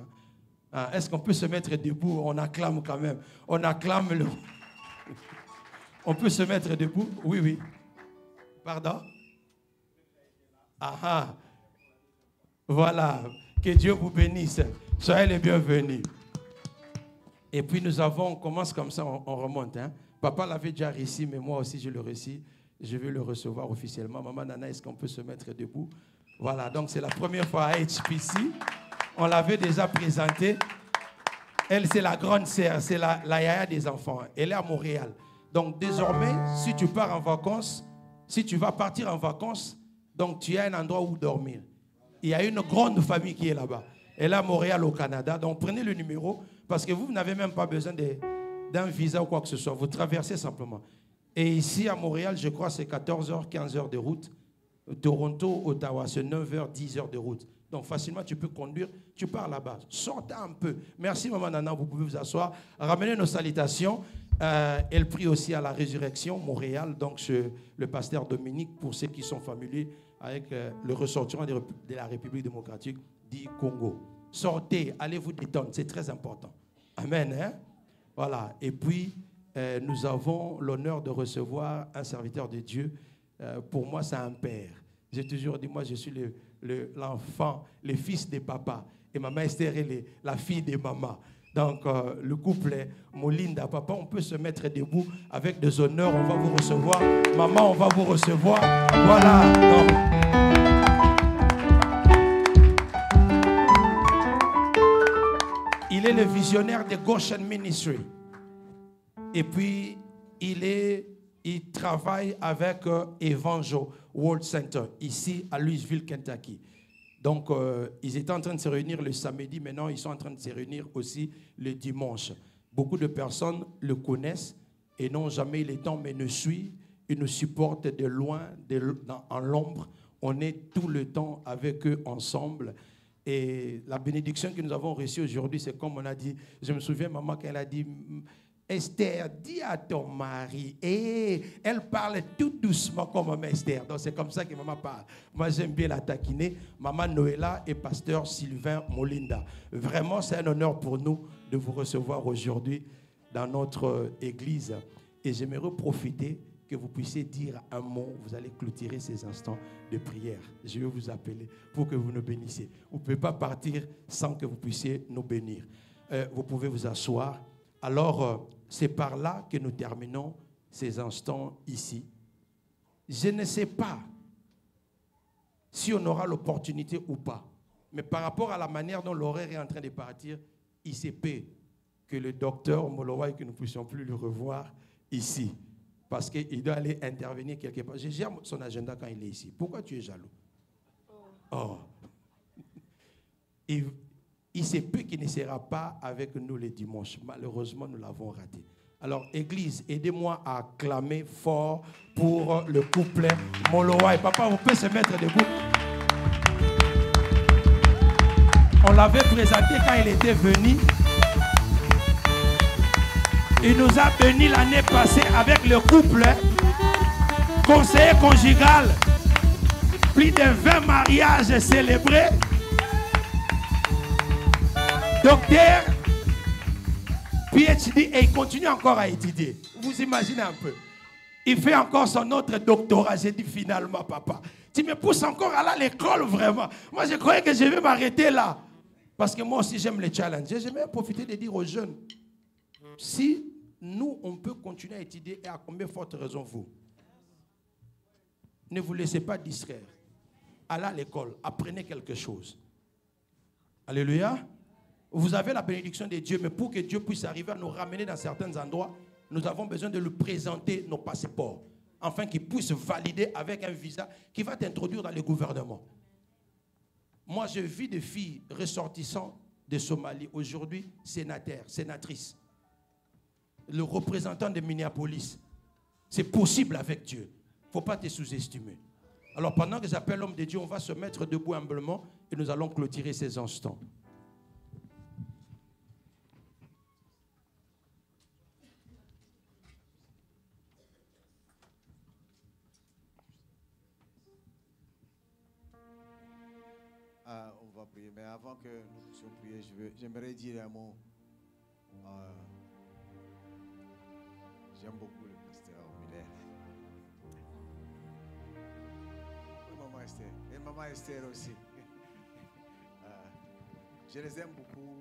Hein. Est-ce qu'on peut se mettre debout? On acclame quand même. On acclame le... On peut se mettre debout? Oui, oui. Pardon? Ah. Voilà. Que Dieu vous bénisse. Soyez les bienvenus. Et puis on commence comme ça, on remonte. Hein. Papa l'avait déjà réussi, mais moi aussi je le réussis. Je vais le recevoir officiellement. Maman Nana, est-ce qu'on peut se mettre debout? Voilà, donc c'est la première fois à HPC. On l'avait déjà présentée. Elle, c'est la grande sœur, c'est la yaya des enfants. Elle est à Montréal. Donc désormais, si tu pars en vacances, si tu vas partir en vacances, donc tu as un endroit où dormir. Il y a une grande famille qui est là-bas. Elle est à Montréal, au Canada. Donc, prenez le numéro parce que vous n'avez même pas besoin d'un visa ou quoi que ce soit. Vous traversez simplement. Et ici, à Montréal, je crois que c'est 14h, 15h de route. Toronto, Ottawa, c'est 9h, 10h de route. Donc, facilement, tu peux conduire. Tu pars là-bas. Sortez un peu. Merci, Maman Nana. Vous pouvez vous asseoir. Ramenez nos salutations. Elle prie aussi à la résurrection, Montréal. Donc, le pasteur Dominique, pour ceux qui sont familiers avec le ressortissant de la République démocratique du Congo. Sortez, allez vous détendre. C'est très important. Amen. Hein? Voilà. Et puis, nous avons l'honneur de recevoir un serviteur de Dieu. Pour moi, c'est un père. J'ai toujours dit, moi, je suis l'enfant, le fils de papa. Et maman Esther est la fille de maman. Donc, le couple est Molinda. Papa, on peut se mettre debout avec des honneurs. On va vous recevoir. Maman, on va vous recevoir. Voilà. Donc, il est le visionnaire de Goshen Ministry. Et puis, il travaille avec Evangel World Center, ici à Louisville, Kentucky. Donc, ils étaient en train de se réunir le samedi. Maintenant, ils sont en train de se réunir aussi le dimanche. Beaucoup de personnes le connaissent et n'ont jamais le temps, mais nous suivent. Ils nous supportent de loin, en l'ombre. On est tout le temps avec eux ensemble. Et la bénédiction que nous avons reçue aujourd'hui, c'est comme on a dit. Je me souviens, maman, quand elle a dit... Esther, dis à ton mari. Et elle parle tout doucement comme maman Esther. Donc c'est comme ça que maman parle. Moi j'aime bien la taquiner. Maman Noëlla et pasteur Sylvain Molinda. Vraiment c'est un honneur pour nous de vous recevoir aujourd'hui dans notre église. Et j'aimerais profiter que vous puissiez dire un mot. Vous allez clôturer ces instants de prière. Je vais vous appeler pour que vous nous bénissiez. Vous ne pouvez pas partir sans que vous puissiez nous bénir. Vous pouvez vous asseoir. Alors, c'est par là que nous terminons ces instants ici. Je ne sais pas si on aura l'opportunité ou pas, mais par rapport à la manière dont l'horaire est en train de partir, il se peut que le docteur Molowai, que nous ne puissions plus le revoir ici, parce qu'il doit aller intervenir quelque part. Je gère son agenda quand il est ici. Pourquoi tu es jaloux? Oh. Il se peut qu'il ne sera pas avec nous le dimanche. Malheureusement, nous l'avons raté. Alors, Église, aidez-moi à clamer fort pour le couple Molowai. Papa, vous pouvez se mettre debout. On l'avait présenté quand il était venu. Il nous a bénis l'année passée avec le couple conseiller conjugal. Plus de 20 mariages célébrés. Docteur, PhD, et il continue encore à étudier. Vous imaginez un peu. Il fait encore son autre doctorat. J'ai dit finalement, papa, tu me pousses encore à l'école vraiment. Moi, je croyais que je vais m'arrêter là. Parce que moi aussi, j'aime les challenges. J'aimerais profiter de dire aux jeunes, si nous, on peut continuer à étudier, et à combien forte raison vous? Ne vous laissez pas distraire. Allez à l'école, apprenez quelque chose. Alléluia. Vous avez la bénédiction de Dieu, mais pour que Dieu puisse arriver à nous ramener dans certains endroits, nous avons besoin de lui présenter nos passeports, afin qu'il puisse valider avec un visa qui va t'introduire dans le gouvernement. Moi, je vis des filles ressortissantes de Somalie, aujourd'hui sénateurs, sénatrices. Le représentant de Minneapolis. C'est possible avec Dieu. Il ne faut pas te sous-estimer. Alors pendant que j'appelle l'homme de Dieu, on va se mettre debout humblement et nous allons clôturer ces instants. On va prier, mais avant que nous puissions prier, j'aimerais dire un mot. J'aime beaucoup le pasteur Miller. Et maman Esther. Et maman Esther aussi. Je les aime beaucoup.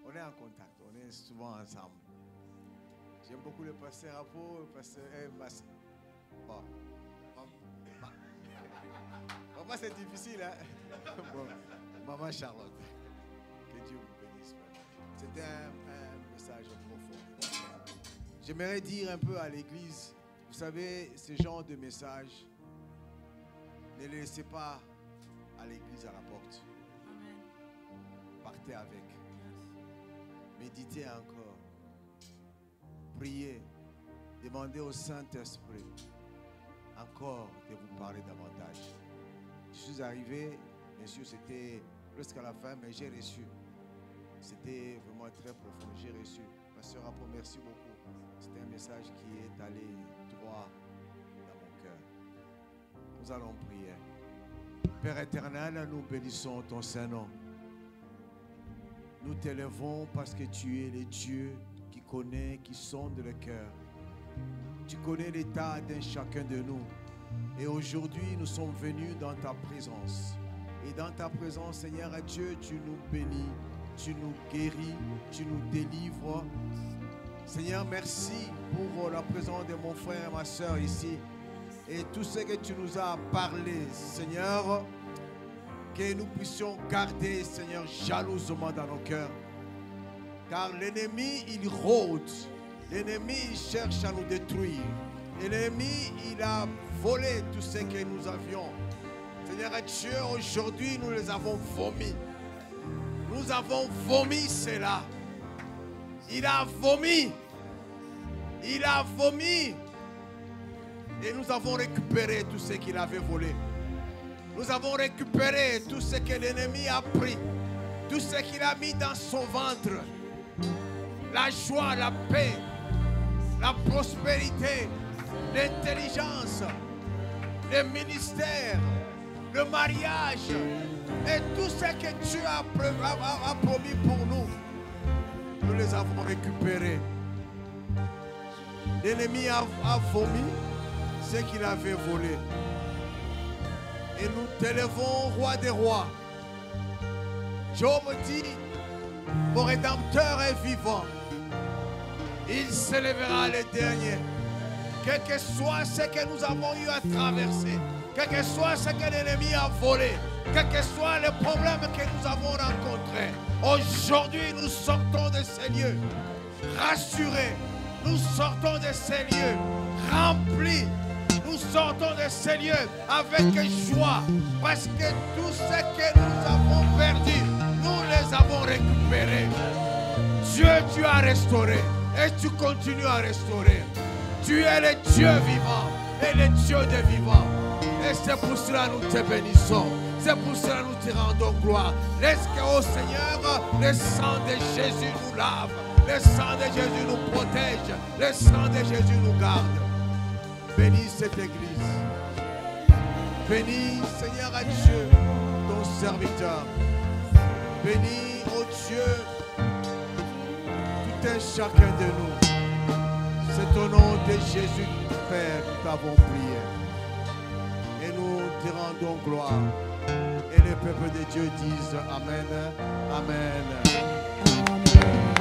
On est en contact. On est souvent ensemble. J'aime beaucoup le pasteur Apo, le pasteur bon. Maman, c'est difficile, hein? Bon, maman Charlotte, que Dieu vous bénisse. C'était un message profond. J'aimerais dire un peu à l'église, vous savez, ce genre de message, ne le laissez pas à l'église à la porte. partez avec. Méditez encore. Priez. Demandez au Saint-Esprit encore de vous parler davantage. Je suis arrivé, bien sûr, c'était presque à la fin, mais j'ai reçu. C'était vraiment très profond. J'ai reçu. Pasteur Apo, merci beaucoup. C'était un message qui est allé droit dans mon cœur. Nous allons prier. Père éternel, nous bénissons ton Saint-Nom. Nous t'élèvons parce que tu es le Dieu qui connaît, qui sonde le cœur. Tu connais l'état d'un chacun de nous. Et aujourd'hui, nous sommes venus dans ta présence. Et dans ta présence, Seigneur Dieu, tu nous bénis, tu nous guéris, tu nous délivres. Seigneur, merci pour la présence de mon frère et ma soeur ici. Et tout ce que tu nous as parlé, Seigneur, que nous puissions garder, Seigneur, jalousement dans nos cœurs. Car l'ennemi, il rôde. L'ennemi, il cherche à nous détruire. L'ennemi, il a volé tout ce que nous avions. Seigneur Dieu, aujourd'hui, nous les avons vomis. Nous avons vomi cela. Il a vomi. Il a vomi. Et nous avons récupéré tout ce qu'il avait volé. Nous avons récupéré tout ce que l'ennemi a pris. Tout ce qu'il a mis dans son ventre. La joie, la paix, la prospérité, l'intelligence, le ministère, le mariage et tout ce que tu as promis pour nous. Nous les avons récupérés. L'ennemi a vomi ce qu'il avait volé. Et nous t'élèvons, roi des rois. Job dit, mon Rédempteur est vivant. Il s'élèvera le dernier. Quel que soit ce que nous avons eu à traverser, quel que soit ce que l'ennemi a volé, quel que soit le problème que nous avons rencontré, aujourd'hui nous sortons de ces lieux rassurés. Nous sortons de ces lieux remplis. Nous sortons de ces lieux avec joie parce que tout ce que nous avons perdu, nous les avons récupérés. Dieu, tu as restauré et tu continues à restaurer. Tu es le Dieu vivant et le Dieu des vivants. Et c'est pour cela que nous te bénissons. C'est pour cela que nous te rendons gloire. Laisse que, oh Seigneur, le sang de Jésus nous lave. Le sang de Jésus nous protège. Le sang de Jésus nous garde. Bénis cette église. Bénis, Seigneur à Dieu, ton serviteur. Bénis, oh Dieu, tout un chacun de nous. C'est au nom de Jésus, Père, que nous t'avons prié. Et nous te rendons gloire. Et les peuples de Dieu disent Amen. Amen. Amen.